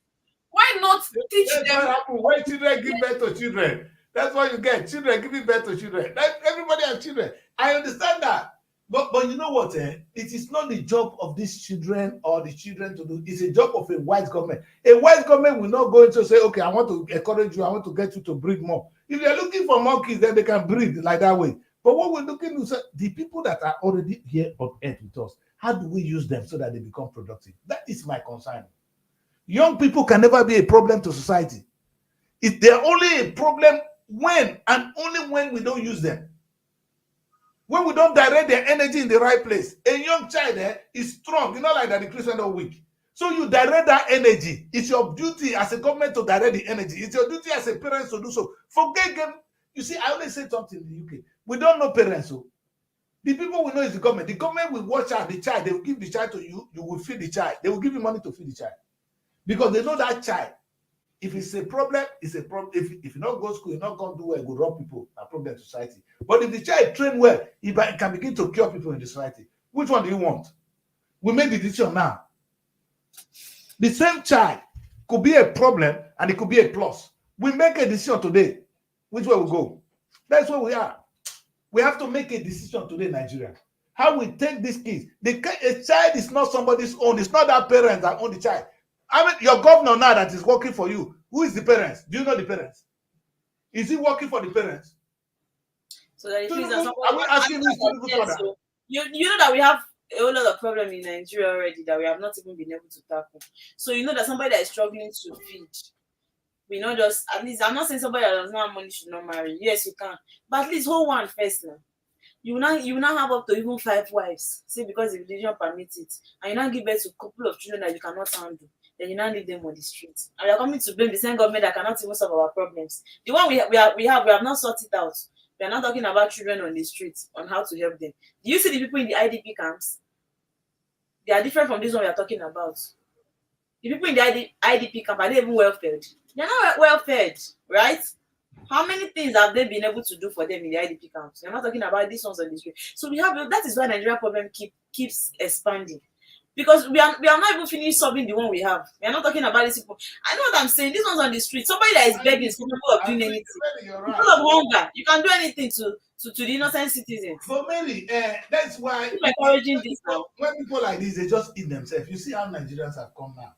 Why not teach That's them? what happens when children give birth to children. That's what you get. Children giving birth to children. Everybody has children. I understand that. But you know what? It is not the job of these children or the children to do. It's a job of a white government. A white government will not go into say, okay, I want to encourage you. I want to get you to breed more. If they're looking for more kids, then they can breed like that way. But what we're looking to say, the people that are already here on earth with us, how do we use them so that they become productive? That is my concern. Young people can never be a problem to society. They're only a problem when and only when we don't use them. When we don't direct their energy in the right place. A young child is strong, like that the Christian are weak. So you direct that energy. It's your duty as a government to direct the energy. It's your duty as a parent to do so. Forget them. You see, I always say something in the UK. We don't know parents. So the people we know is the government. The government will watch out the child. They will give the child to you. You will feed the child. They will give you money to feed the child. Because they know that child, if it's a problem, it's a problem. If you not go to school, you not going to do well, go rob people, a problem to society. But if the child train well, he can begin to cure people in the society. Which one do you want? We make the decision now. The same child could be a problem and it could be a plus. We make a decision today. Which way we go? That's where we are. We have to make a decision today, Nigeria. How we take these kids. A child is not somebody's own. It's not that parent that own the child. I mean, your governor now that is working for you, who is the parents? Do you know the parents? Is he working for the parents? So that it means are we asking this to so you know that we have a whole lot of problem in Nigeria already that we have not even been able to tackle. So you know that somebody that is struggling to feed, we not just, at least, I'm not saying somebody that does not have money should not marry. Yes, you can, but at least hold one first now. You will not have up to even 5 wives, say because the religion permits it, and you now give birth to a couple of children that you cannot handle. Then you now leave them on the streets. And we are coming to blame the same government that cannot even solve our problems. The one we have not sorted out. We are not talking about children on the streets, on how to help them. Do you see the people in the IDP camps? They are different from this one we are talking about. The people in the IDP camp, are they even well fed? They're not well fed, right? How many things have they been able to do for them in the IDP camps? You're not talking about these ones on the street. So that is why Nigeria problem keeps expanding. Because we are not even finished solving the one we have. We are not talking about these people. I know what I'm saying. This one's on the street. Somebody that is begging is capable of doing anything. Because of hunger, you can do anything to the innocent citizens. For many, that's why encouraging this now. When people like this, they just eat themselves. You see how Nigerians have come now.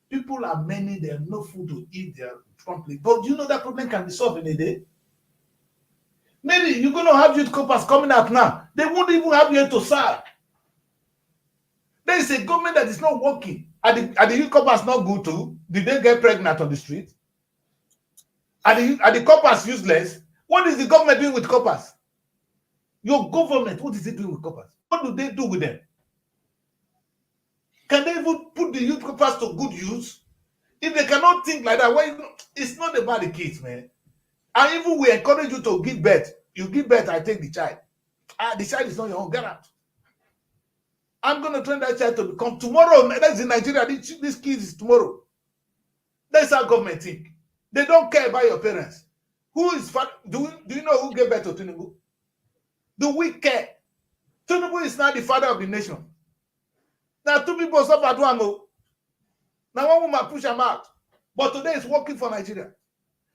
People are many, they have no food to eat their promptly. But you know that problem can be solved in a day. Maybe you're going to have youth corpers coming out now. They won't even have you to serve. There is a government that is not working. Are the youth corpers not good too? Did they get pregnant on the street? Are the corpers useless? What is the government doing with corpers? Your government, what is it doing with corpers? What do they do with them? Can they even put the youth corpers to good use? If they cannot think like that, well, it's not about the kids, man. And even we encourage you to give birth. You give birth, I take the child. The child is not your own. Get out. I'm going to train that child to become tomorrow. That's in Nigeria. This kid is tomorrow. That's how government think. They don't care about your parents. Who is do you know who gave birth to Tinubu? Do we care? Tinubu is not the father of the nation. Now two people suffer one go. Now one woman push him out. But today it's working for Nigeria.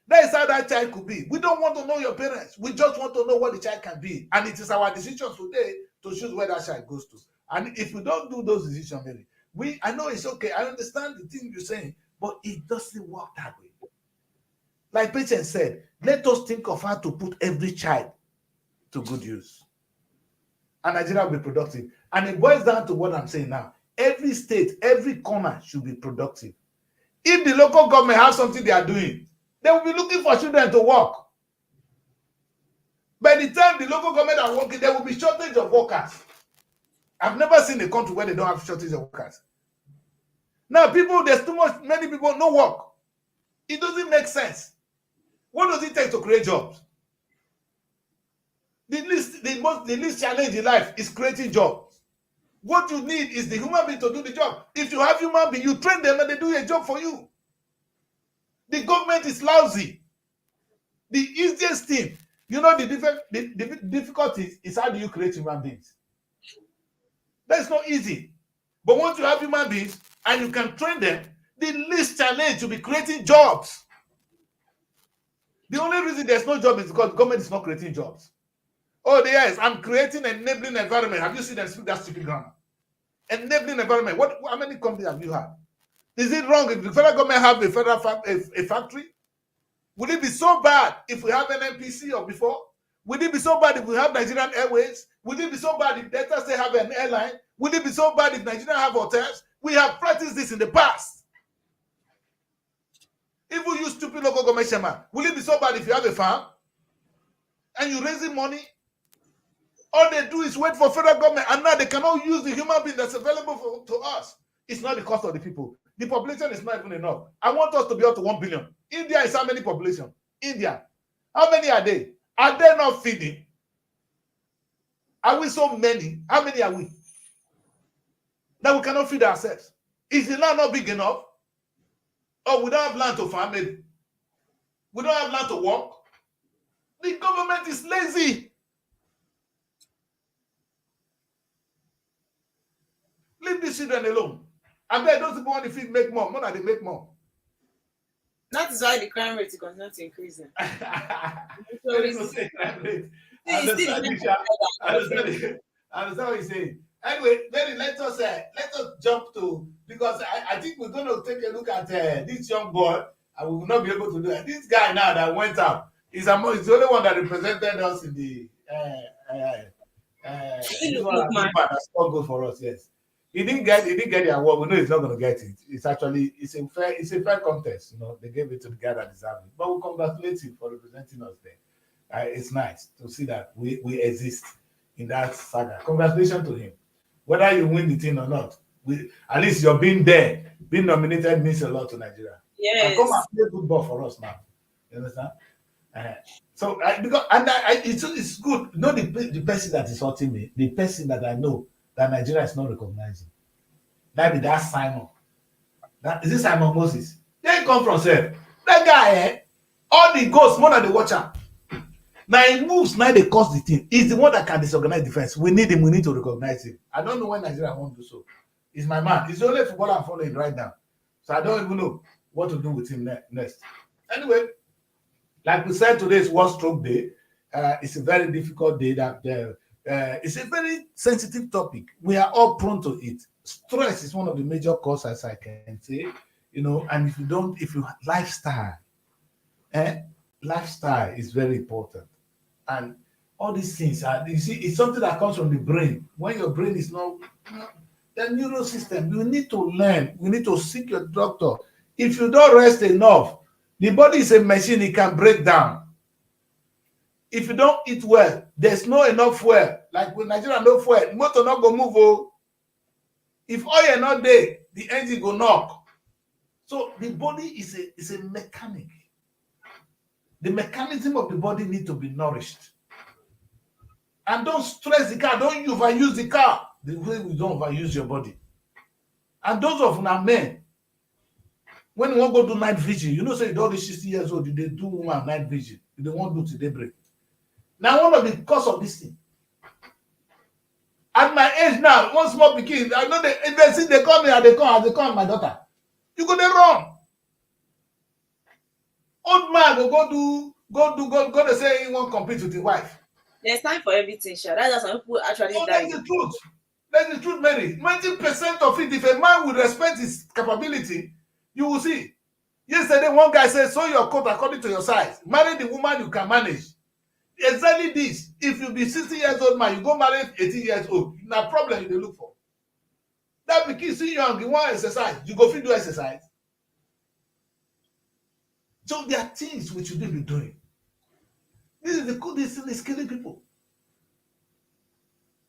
That is how that child could be. We don't want to know your parents. We just want to know what the child can be. And it is our decision today to choose where that child goes to. And if we don't do those decisions, maybe I know it's okay. I understand the thing you're saying, but it doesn't work that way. Like Patience said, let us think of how to put every child to good use. And Nigeria will be productive. And it boils down to what I'm saying now. Every state, every corner should be productive. If the local government has something they are doing, they will be looking for children to work. By the time the local government are working, there will be shortage of workers. I've never seen a country where they don't have shortage of workers. Now, there's many people, no work. It doesn't make sense. What does it take to create jobs? The least challenge in life is creating jobs. What you need is the human being to do the job. If you have human being, you train them and they do a job for you. The government is lousy. The easiest thing, the difficulty is how do you create human beings? That's not easy. But once you have human beings and you can train them, the least challenge will be creating jobs. The only reason there's no job is because the government is not creating jobs. Oh, yes, I'm creating an enabling environment. Have you seen them speak that stupid grammar? Enabling environment. How many companies have you had? Is it wrong if the federal government have a factory? Would it be so bad if we have an NPC or before? Would it be so bad if we have Nigerian Airways? Would it be so bad if Delta State have an airline? Would it be so bad if Nigeria have hotels? We have practiced this in the past. If we use stupid local government chairman, will it be so bad if you have a farm and you're raising money? All they do is wait for federal government, and now they cannot use the human being that's available to us. It's not the cost of the people. The population is not even enough. I want us to be up to 1 billion. India is how many population? India. How many are they? Are they not feeding? Are we so many? How many are we? That we cannot feed ourselves. Is the land not big enough? Oh, we don't have land to farm it. We don't have land to work. The government is lazy. Leave these children alone. I bet those people want to feed make more than they make more. That is why the crime rate is continue to increase. I understand what you're saying. Anyway, let us jump to, because I think we're going to take a look at this young boy, and we will not be able to do it. This guy now that went out is the only one that represented us in the this one that scored goal for us. Yes, he didn't get the award. We know he's not going to get it. It's a fair contest. They gave it to the guy that deserved it. But we congratulate him for representing us there. It's nice to see that we exist in that saga. Congratulations to him. Whether you win the thing or not, at least you're being there, being nominated means a lot to Nigeria. Yes. And come and play football for us now. You understand? It's good. The person that is hurting me, the person that I know that Nigeria is not recognizing. That Simon. Is it Simon Moses? They come from self. That guy, all the ghosts, more than the watcher. Now he moves, now they cause the thing. He's the one that can disorganize defense. We need him, we need to recognize him. I don't know when Nigeria won't do so. He's my man. He's the only footballer I'm following right now. So I don't even know what to do with him next. Anyway, like we said, today is World Stroke Day. It's a very difficult day. It's a very sensitive topic. We are all prone to it. Stress is one of the major causes, I can say. And lifestyle is very important. And all these things it's something that comes from the brain. When your brain is not the neural system, you need to learn. You need to seek your doctor. If you don't rest enough, the body is a machine, it can break down. If you don't eat well, there's no enough fuel. Like with Nigeria, no fuel, motor not go move. Oh. If oil not there, the engine go knock. So the body is a mechanic. The mechanism of the body need to be nourished. And don't stress the car. Don't overuse the car. The way we don't overuse your body. And those of our men, when you want to go do night vigil, say you don't reach 60 years old, they do woman night vigil. They won't do till daybreak. Now, one of the cause of this thing. At my age now, one small pikin, I know they call me, they call my daughter. You go there wrong. Old man go to say he won't compete with his wife. There's time for everything, Sha. That's just some people actually die. That's the truth. That's the truth, Mary. 90% of it, if a man will respect his capability, you will see. Yesterday, one guy said, sew your coat according to your size. Marry the woman you can manage. Exactly this. If you be 60 years old man, you go marry 18 years old. Now problem you look for. That because see young, you want exercise, you go fit do exercise. So there are things we should be doing. This is the coolest thing is killing people.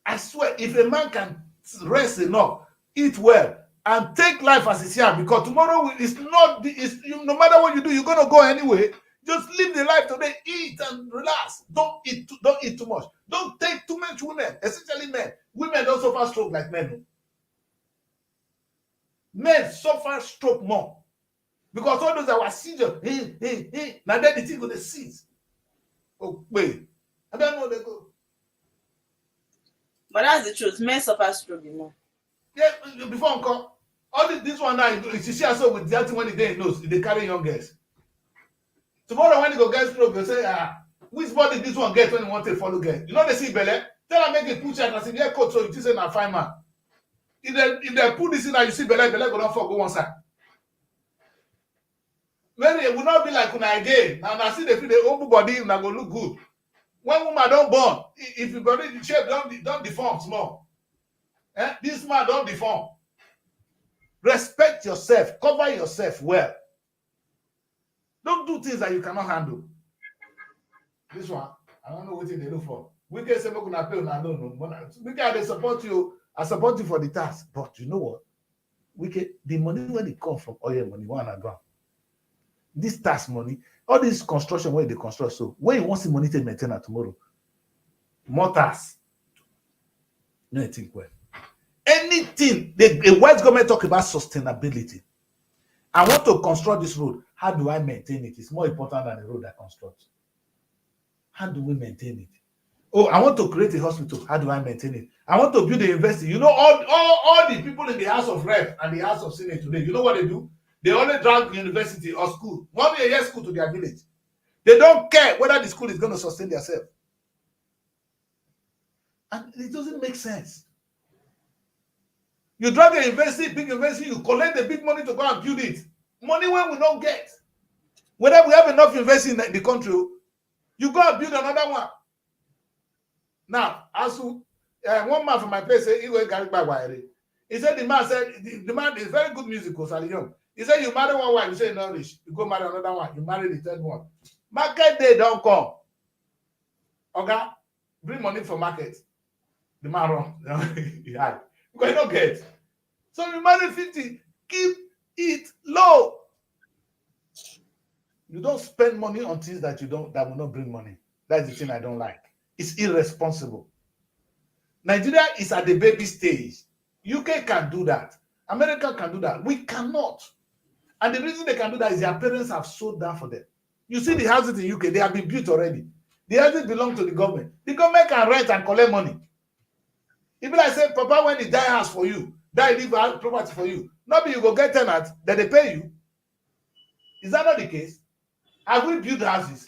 I swear, if a man can rest enough, eat well, and take life as it's here, because tomorrow is not. No matter what you do, you're gonna go anyway. Just live the life today. Eat and relax. Don't eat too much. Don't take too much women, especially men. Women don't suffer stroke like men. Men suffer stroke more. Because all those that were seizures, now then the thing go to seize. Oh, wait. I don't know they go. But that's the truth. Men suffer stroke more. Yeah, before uncle, all this one now, you see also with that thing when the day knows, they carry young girls. Tomorrow when you go get stroke, they say, which body this one get when you want to follow girl? You know they see belle? Tell them make it put check and say, yeah, coach, so you say na fine man. If they put this in and you see belle go down for go one side. Maybe it will not be like una again. Now I see the feel the whole body una go look good. When woman don't born, if your body the shape don't deform small. This man don't deform. Respect yourself, cover yourself well. Don't do things that you cannot handle. This one, I don't know what they look for. We can say we're gonna pay una no. We can support you. I support you for the task, but you know what? The money when it come from oil money, one and one. This tax money, all this construction where they construct. So when you want the money to maintain it tomorrow, more tax. No, I think well. Anything the white government talk about sustainability. I want to construct this road. How do I maintain it? It's more important than the road I construct. How do we maintain it? Oh, I want to create a hospital. How do I maintain it? I want to build a university. You know, all the people in the House of Rep and the House of Senate today, you know what they do? They only drag university or school, 1 year school to their village. They don't care whether the school is going to sustain themselves. And it doesn't make sense. You drag a university, big university, you collect the big money to go and build it. Money when we don't get. Whether we have enough university in the country, you go and build another one. Now, as one man from my place said, he said the man said the man is very good musical, Sally Young. He said you marry one wife, you say no rich, you go marry another one, you marry the third one. Market day don't come. Okay, bring money for market. The man run. Yeah. Because you don't get. So you marry 50, keep it low. You don't spend money on things that will not bring money. That's the thing I don't like. It's irresponsible. Nigeria is at the baby stage. UK can do that. America can do that. We cannot. And the reason they can do that is their parents have sold that for them. You see the houses in UK, they have been built already. The houses belong to the government. The government can rent and collect money. If I say, Papa, when he die house for you, die leave property for you, not be you go get tenants, then they pay you. Is that not the case? Have we built houses?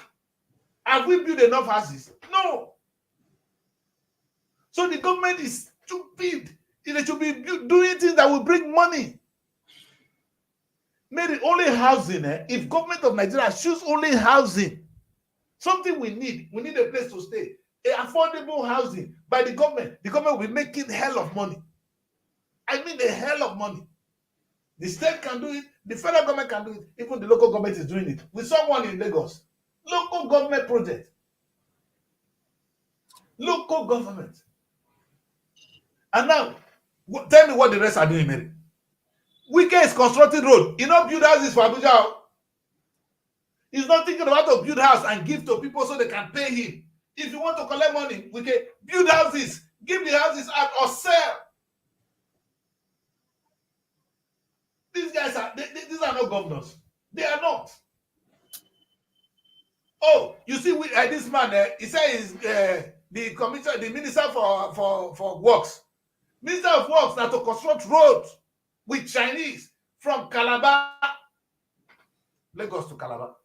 Have we built enough houses? No. So the government is stupid. It should be doing things that will bring money. Maybe only housing. If government of Nigeria choose only housing, something we need a place to stay. Affordable housing by the government will be making hell of money. I mean a hell of money. The state can do it, the federal government can do it, even the local government is doing it. We saw one in Lagos. Local government project. Local government. And now, tell me what the rest are doing, Mary. Wike is constructing road. He not build houses for Abuja. He's not thinking about to build house and give to people so they can pay him. If you want to collect money, Wike, build houses, give the houses out or sell. These guys these are not governors. They are not. Oh, you see, this man, he says the minister for works. Minister of Works now to construct roads with Chinese from Calabar, Lagos to Calabar.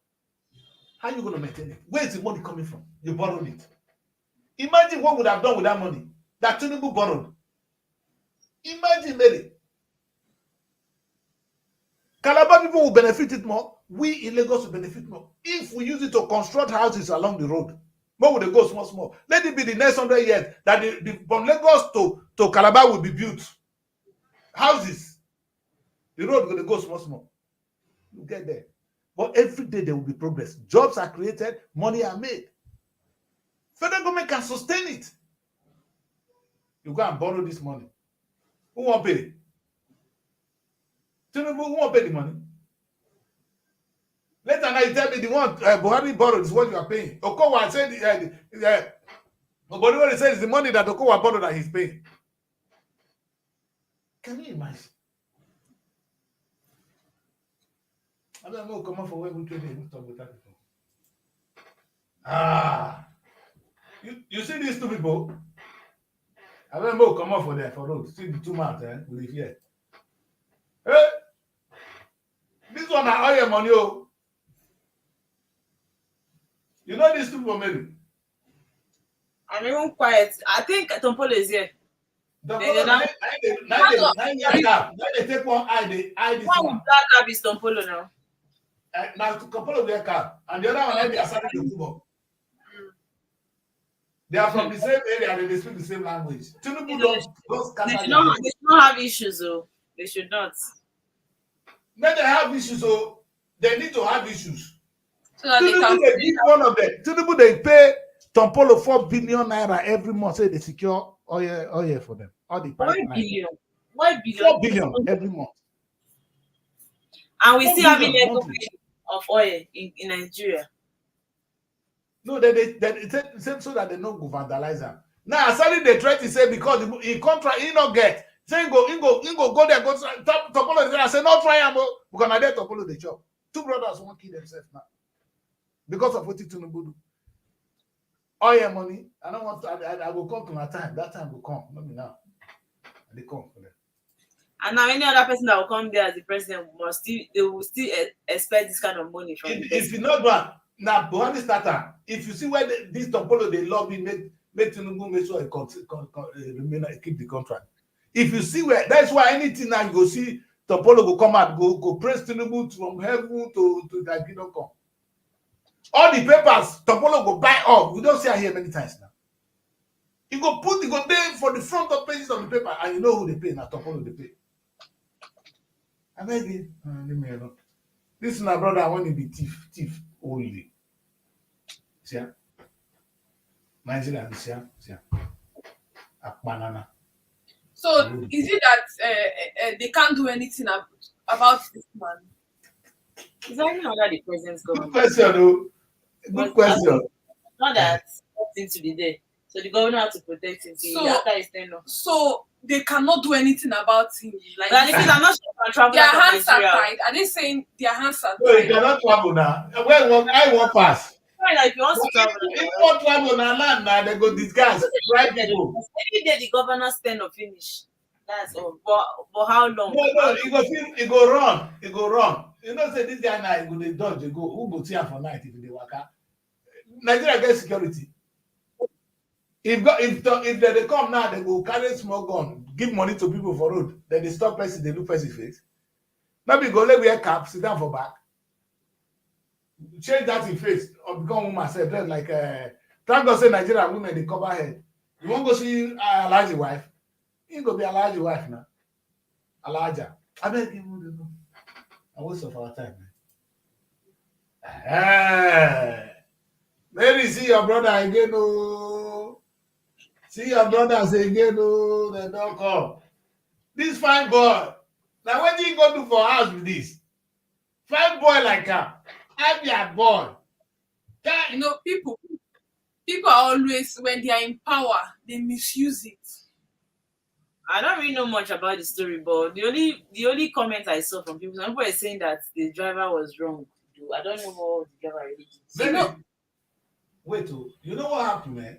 How are you going to maintain it? Where is the money coming from? You borrowed it. Imagine what would have done with that money that Tinubu borrowed. Imagine, maybe. Calabar people will benefit it more. We in Lagos will benefit more. If we use it to construct houses along the road, where would they go small? Let it be the next 100 years that from Lagos to Calabar will be built. Houses. The road will go small. You get there. But every day there will be progress. Jobs are created, money are made. Federal government can sustain it. You go and borrow this money. Who won't pay? Who won't pay the money? Later now you tell me the one Buhari borrowed is what you are paying. Okowa said Okowa says the money that Okowa borrowed that he's paying. Can you imagine? I don't know, come on for where we trade talk with that before. You see these two people? I don't know, come up for them for road. See the two mouths, we live here. Hey, this one na all your money, oh. You know these two people, maybe? I'm even quiet. I think Tompolo is here. The fellow, now they take one eye, they eye this One one. with black cap is Tompolo now. Now a couple of their cap, and the other one, they are starting to move up. They are from the same area and they speak the same language. Tinubu don't They scatter should their not, head. they should not have issues, though. They should not. When they have issues, so they need to have issues. So that Tinubu, they give one of them. Tinubu, they pay Tompolo 4 billion naira every month, so they secure oil for them. All the Why pipeline. billion? Why billion? 4 billion every month. And we 4 still have billion illegal monthly. of oil in Nigeria. No, they say so that they no go vandalize them. Now, suddenly they try to say because in contract he not get. Say he go there, go Topolo there. I say no try am because na there Topolo the job. Two brothers won't kill themselves now because of what Tinubu do. All your money. I don't want. I will come to my time. That time will come. Not me now. They come for them. And now any other person that will come there as the president they will still expect this kind of money from If you know one, now Buhari starter. If you see where this Topolo they lobby make Tinubu make sure he remain keep the contract. If you see where that's why anything now you go see Topolo go come out go praise Tinubu from heaven to that kingdom come. All the papers Topolo go buy up. We don't see her here many times now. You go there for the front of pages of the paper and you know who they pay now. Topolo they pay. I beg you, leave me alone. This is my brother. I want to be thief only. See, Nigeria, see, a banana. So is it that they can't do anything about this man? Is that even under the president's Good government? question, though. Good question. Not that something to be there. So the governor had to protect him. After his tenure. So they cannot do anything about him. Like I'm not sure if I'm traveling. Their hands are tied. Are they saying their hands are tied? No, you cannot travel now. I won't pass. If you want to travel, if you want travel now, land now, they go disguise. Right people. Every day the governor's tenure finish. That's all. But how long? No, he go run. He go run. You know, say this guy now, he go dey dodge, they go. Who go see him for night if they waka? Nigeria get security. If they come now, they go carry small gun, give money to people for road. Then they stop person, they look person face. Maybe go let wear cap, sit down for back. Change that in face or become woman self. Dress like thank God say Nigerian women they cover head. You won't go see Alaji wife. You go be Alaji wife now. Alaja. I beg you. I waste of our time, man. Maybe see your brother again, oh. See your brothers again, oh. They don't come. This fine boy. Now what do you go do for house with this? Fine boy like her. I'm your boy. You know, people are always, when they are in power, they misuse it. I don't really know much about the story, but the only comment I saw from people, some people were saying that the driver was wrong. I don't know what the driver really did. Wait, you know what happened, man?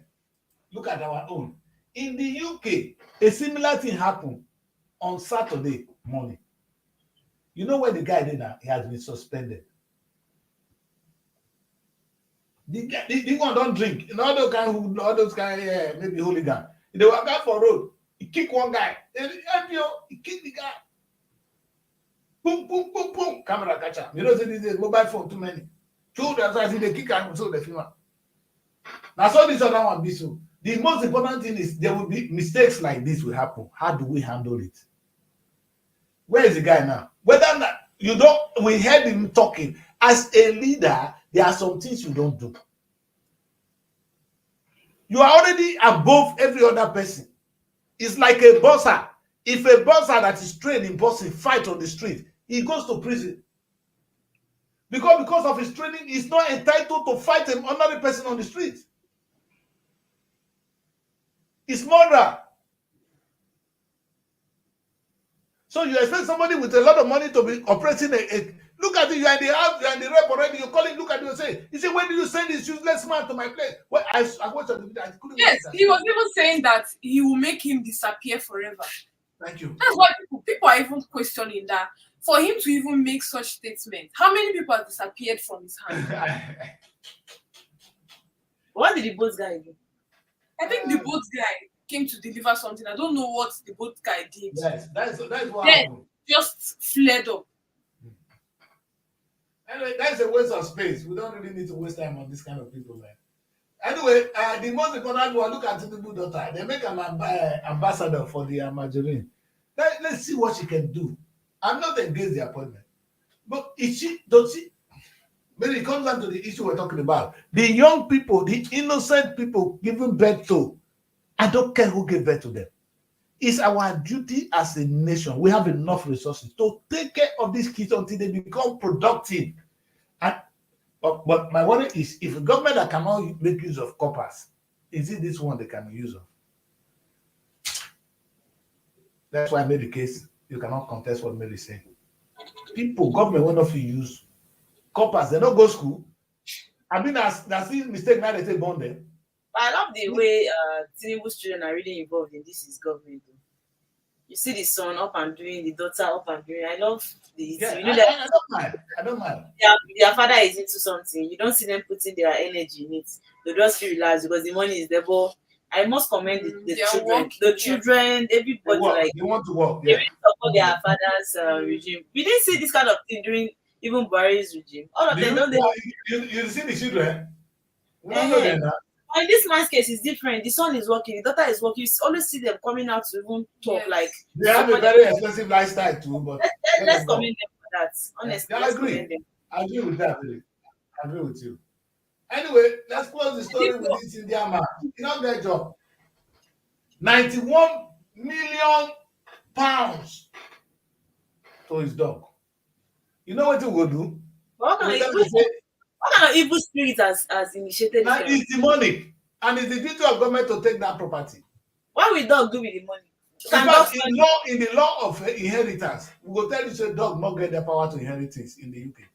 Look at our own. In the UK, a similar thing happened on Saturday morning. You know where the guy did now? He has been suspended. The one don't drink. You know, all those kind maybe hooligan. They were out for road. He kick one guy. He kick the guy. Boom, boom, boom, boom. Camera catch him. You know, these days mobile phone too many. Two that's why they kick him so the film. Now so this other one be so. The most important thing is there will be mistakes like this will happen. How do we handle it? Where is the guy now? Whether not, we heard him talking. As a leader, there are some things you don't do. You are already above every other person. It's like a boxer. If a boxer that is trained in boxing fight on the street, he goes to prison. Because of his training, he's not entitled to fight another person on the street. It's murder. So you expect somebody with a lot of money to be operating Look at it, you are in the house, you are in the rep already, you call him, look at you and say, he said, when did you send this useless man to my place? Well, I watched the video, I couldn't Yes, watch it. he was even saying that he will make him disappear forever. Thank you. That's why people are even questioning that. For him to even make such statements, how many people have disappeared from his hand? What did the boat guy do? I think the boat guy came to deliver something. I don't know what the boat guy did. Yes, that's what Then happened. just fled up. Anyway, that's a waste of space. We don't really need to waste time on this kind of people, man. Anyway, the most important one, look at Tinubu daughter. They make an ambassador for the margarine. Let's see what she can do. I'm not against the appointment. But does she? Maybe it comes down to the issue we're talking about. The young people, the innocent people giving birth to, I don't care who gave birth to them. It's our duty as a nation. We have enough resources to take care of these kids until they become productive. But my worry is, if a government that cannot make use of coppers, is it this one they can use of? That's why I made the case. You cannot contest what Mary is saying. Government will not use coppers. They don't go to school. I mean, that's the mistake now they say born them. I love the way Tinubu's children are really involved in this. Is government. You see the son up and doing, the daughter up and doing. I love this. Yeah, you know I don't mind. I don't mind. Their father is into something. You don't see them putting their energy in it. They just feel relaxed because the money is there. But I must commend the children. The children, everybody they want to work. They really support their father's regime. We didn't see this kind of thing during even Buhari's regime. All of them don't. You see the children. We don't know them now. In this man's case, it's different. The son is working, the daughter is working. You always see them coming out to even talk like they have a very expensive lifestyle too. But let's commend them for that. Honestly, I agree. I agree with that. I agree with you. Anyway, let's close the story with this Indian man. You know that job. 91 million pounds to his dog. You know what he will do? What kind of evil spirit has initiated this? It's the money, and it's the duty of government to take that property. What will dog do with the money? In the law of inheritance, we will tell you say dog not get the power to inherit things in the UK.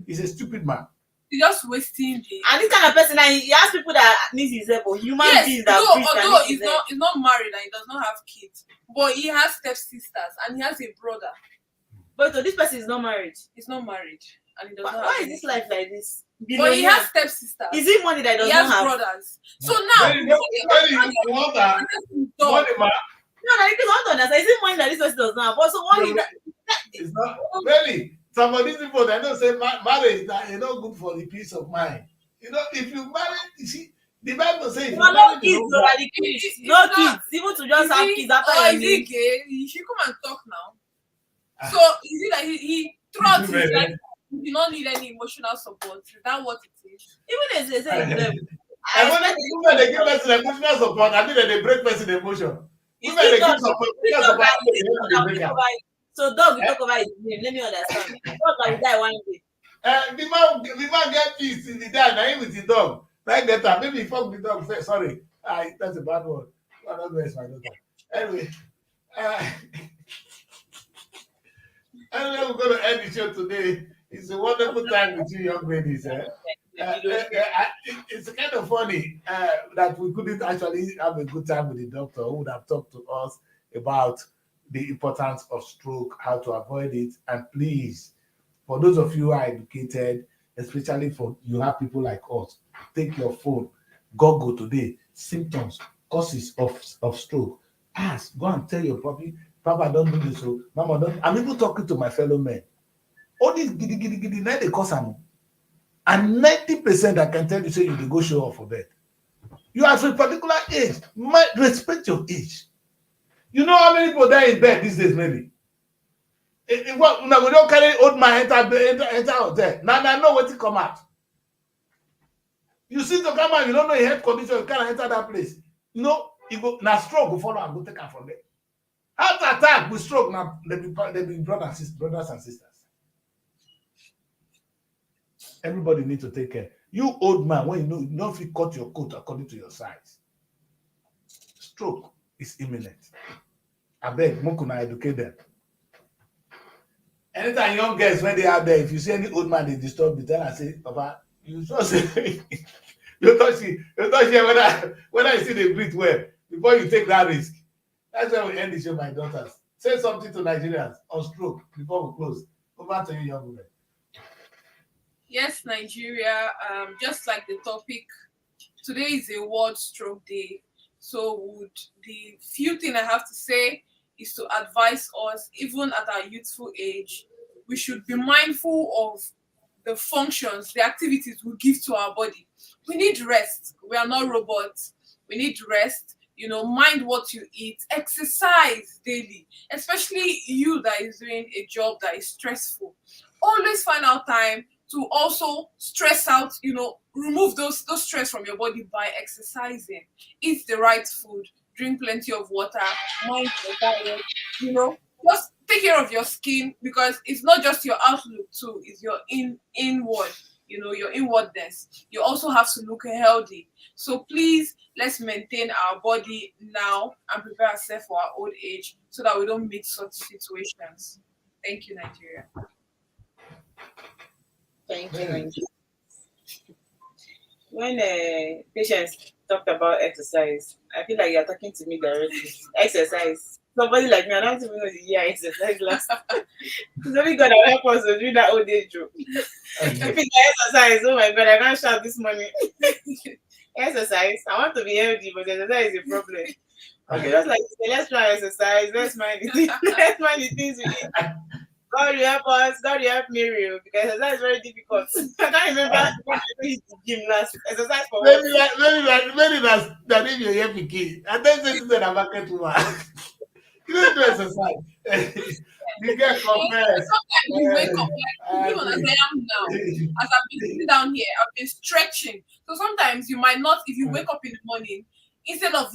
He's a stupid man. He's just wasting the. And this kind of person, he has people that need his help, or human beings that. Although he's not married and he does not have kids, but he has stepsisters and he has a brother. But this person is not married. He's not married. And he does not why is this life like this? But he has stepsisters. Is it money that he does not have? He has brothers. So now, you want that money, man? No, because I don't understand. Is it money that this person does not have? Also, money that it's not really. Some of these people they don't say marriage that is not good for the peace of mind. You know, if you marry, you see, the Bible says no kids, no kids, even to just have kids after is he gay? He should come and talk now. So is it that he throughout his life he did not need any emotional support? Is that what it is? Even as they say, when they give us emotional support, I think that they break person emotion. Even they give support, so dog will talk about his name. Let me understand. Dog will die one day. The man get peace in the die. Now him with the dog. Like that, maybe he fuck the dog first. Sorry, that's a bad word. I don't know, it's my daughter. Anyway, we're going to end the show today. It's a wonderful time with you young ladies. It's kind of funny that we couldn't actually have a good time with the doctor who would have talked to us about the importance of stroke, how to avoid it. And please, for those of you who are educated, especially for you have people like us, take your phone, Google today, symptoms, causes of stroke. Ask, go and tell your puppy, Papa, don't do this. So, Mama, don't. I'm even talking to my fellow men. All these giddy, now they cause them. And 90% I can tell you, say you go show up for bed. You are a particular age. Respect your age. You know how many people die in bed these days, maybe? What now we don't carry old man enter hotel. Now I know what to come out. You see to come out, you don't know your health condition, you can't enter that place. You know, you go now stroke go follow and go take her from there. Heart attack with stroke now they be brothers and sisters. Everybody needs to take care. You old man, when you know if you cut your coat according to your size, stroke is imminent. I beg, Mokuna educate them. Anytime young girls when they out there, if you see any old man they disturb you, tell her say, Papa, you just say you touch here whether you see they breathe well before you take that risk. That's why we end the show, my daughters. Say something to Nigerians on stroke before we close. Over to you, young women. Yes, Nigeria. Just like the topic, today is a World Stroke Day. So, would the few thing I have to say is to advise us, even at our youthful age, we should be mindful of the functions, the activities we give to our body. We need rest. We are not robots. We need rest. Mind what you eat, exercise daily, especially you that is doing a job that is stressful. Always find out time to also stress out, remove those stress from your body by exercising. Eat the right food, drink plenty of water, mind your diet, just take care of your skin, because it's not just your outlook too, it's your inward, your inwardness. You also have to look healthy. So please, let's maintain our body now and prepare ourselves for our old age so that we don't meet such situations. Thank you, Nigeria. Thank you, Nigeria. When patients talked about exercise, I feel like you're talking to me directly. Exercise. Somebody like me, I don't even know the year I exercise last. It's only God that will help us to do that old age joke. If it's exercise, oh my God, I can't shout this morning. Exercise. I want to be healthy, but exercise is a problem. Okay, just like you say, let's try exercise. Let's mind the things. Let's mind the things we eat. God will help us. God will help me real, because exercise is very difficult. I can't remember when I did the gym last. Exercise for what? Maybe that if you hear me kid. And then say to the market woman. You don't do exercise. You get confessed. Sometimes you wake up like, even as I am now, as I've been sitting down here, I've been stretching. So sometimes you might not, if you wake up in the morning, instead of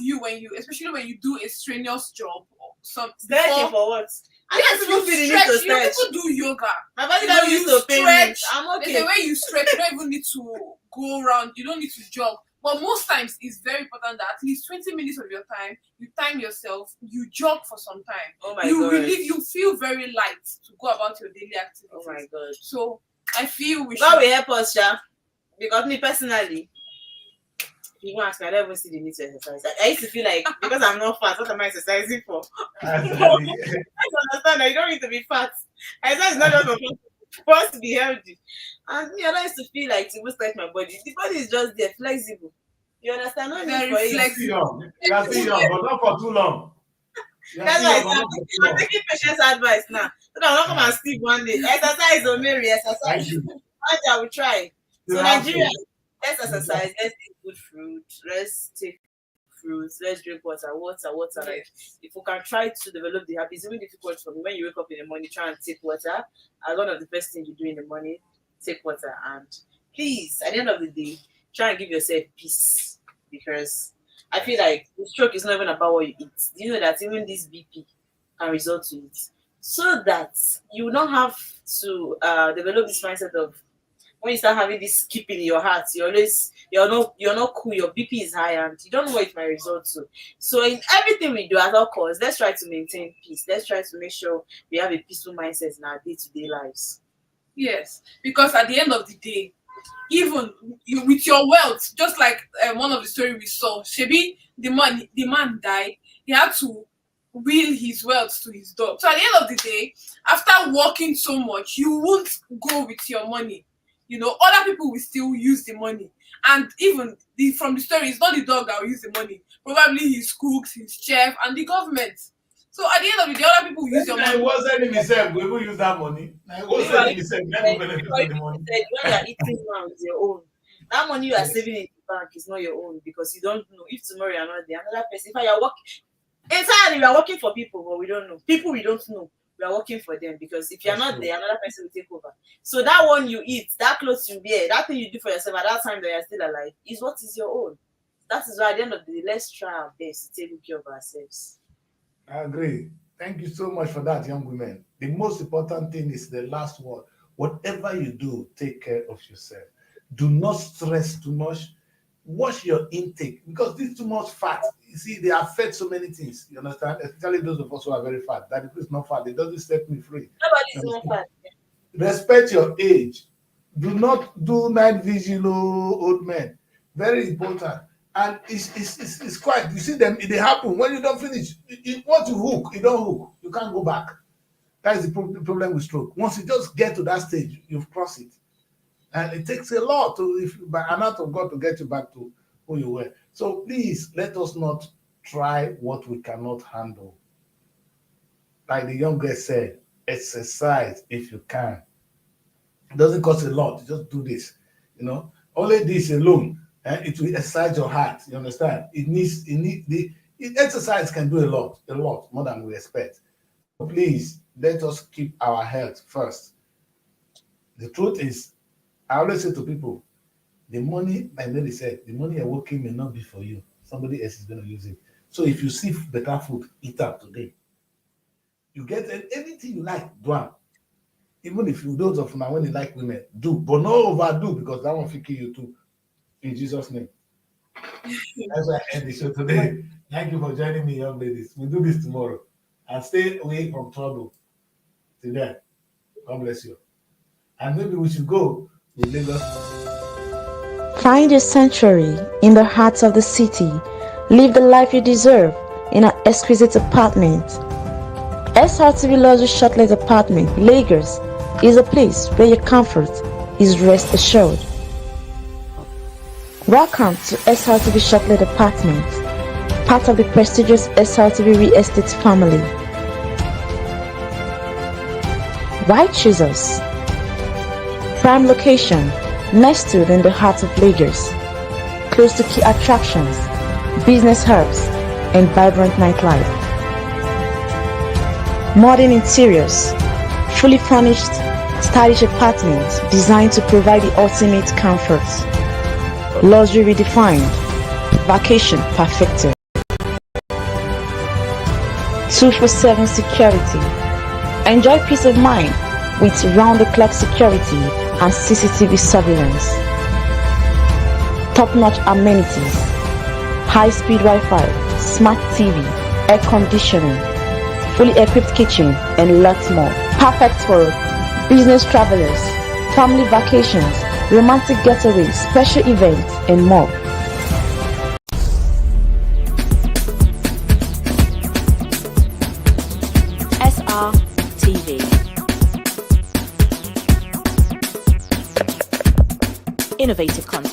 especially when you do a strenuous job or something. Stretching for what? Yes, you stretch. People do yoga. My body don't used to pain me. I'm okay. There's a way you stretch. You don't even need to go around. You don't need to jog. But most times, it's very important that at least 20 minutes of your time, you time yourself, you jog for some time. Oh my God. You feel very light to go about your daily activities. Oh my God. So, I feel God will help us, Sha. Because me personally, if you ask me, I don't even see the need to exercise. I used to feel like, because I'm not fat, what am I exercising for? I understand that you don't need to be fat. Exercise is not just for us to be healthy. And me, I don't used to feel like to stretch my body. The body is just there, flexible. You understand? Not very flexible. You are still young, but not for too long. That's why I'm taking patient's advice now. So that I'll not come and sleep one day. Exercise, oh Mary, exercise. I will try. So Nigeria, let's exercise, let's eat good fruit, let's take fruits, let's drink water. Like, if we can try to develop the habits, it's even difficult for me. When you wake up in the morning, try and take water. As one of the first things you do in the morning, take water. And please, at the end of the day, try and give yourself peace, because I feel like the stroke is not even about what you eat. Do you know that even this BP can result to it? So that you will not have to develop this mindset of, when you start having this skip in your heart, you're not cool, your BP is high, and you don't know what it might result to. So in everything we do at all costs, let's try to maintain peace. Let's try to make sure we have a peaceful mindset in our day-to-day lives. Yes, because at the end of the day, even with your wealth, just like one of the stories we saw, Shebi, the man died. He had to will his wealth to his dog. So at the end of the day, after working so much, you won't go with your money. Other people will still use the money. And even from the story, it's not the dog that will use the money. Probably his cooks, his chef, and the government. So at the end of the day, other people will use your money. It wasn't in himself. We will use that money. It wasn't in himself. When you're eating now, it's your own. That money you are saving in the bank is not your own, because you don't know if tomorrow you're not there. Another person, if you're working, entirely we are working for people, but we don't know. People we don't know, we are working for them, because if you're not there, another person will take over. So that one you eat, that clothes you wear, that thing you do for yourself at that time that you're still alive is what is your own. That is why at the end of the day, let's try our best to take care of ourselves. I agree. Thank you so much for that, young women. The most important thing is the last word. Whatever you do, take care of yourself. Do not stress too much. watch your intake, because this too much fat. You see, they affect so many things. You understand? Especially those of us who are very fat. That is not fat. It doesn't set me free. Nobody's more fat. Respect your age. Do not do night vigil, old men. Very important. And it's quite, you see them, they happen when you don't finish. Once you hook, you don't hook. You can't go back. That is the problem with stroke. Once you just get to that stage, you've crossed it. And it takes a lot by an act of God to get you back to who you were. So please, let us not try what we cannot handle. Like the young girl said, exercise if you can. It doesn't cost a lot. Just do this. Only this alone, it will exercise your heart. You understand? Exercise can do a lot more than we expect. So please, let us keep our health first. The truth is, I always say to people, the money, like Mary said, the money you're working may not be for you. Somebody else is going to use it. So if you see better food, eat out today. You get anything you like, do it. Even if you those of now when you like women, do, but not overdo, because that one will kill you too. In Jesus' name. That's why I end the show today. Thank you for joining me, young ladies. We'll do this tomorrow. And stay away from trouble. Till then, God bless you. And maybe we should go to Lagos. Find your sanctuary in the heart of the city. Live the life you deserve in an exquisite apartment. Srtv Luxury Shortlet Apartment, Lagos, is a place where your comfort is rest assured. Welcome to Srtv Shortlet Apartment, part of the prestigious Srtv Real Estate family. Why choose us? Prime location, nestled in the heart of Lagos, close to key attractions, business hubs, and vibrant nightlife. Modern interiors, fully furnished, stylish apartments designed to provide the ultimate comfort. Luxury redefined, vacation perfected. 24/7 security. Enjoy peace of mind with round-the-clock security and CCTV surveillance. Top-notch amenities, high-speed Wi-Fi, smart TV, air conditioning, fully equipped kitchen, and lots more. Perfect for business travelers, family vacations, romantic getaways, special events, and more. Srtv. Innovative content.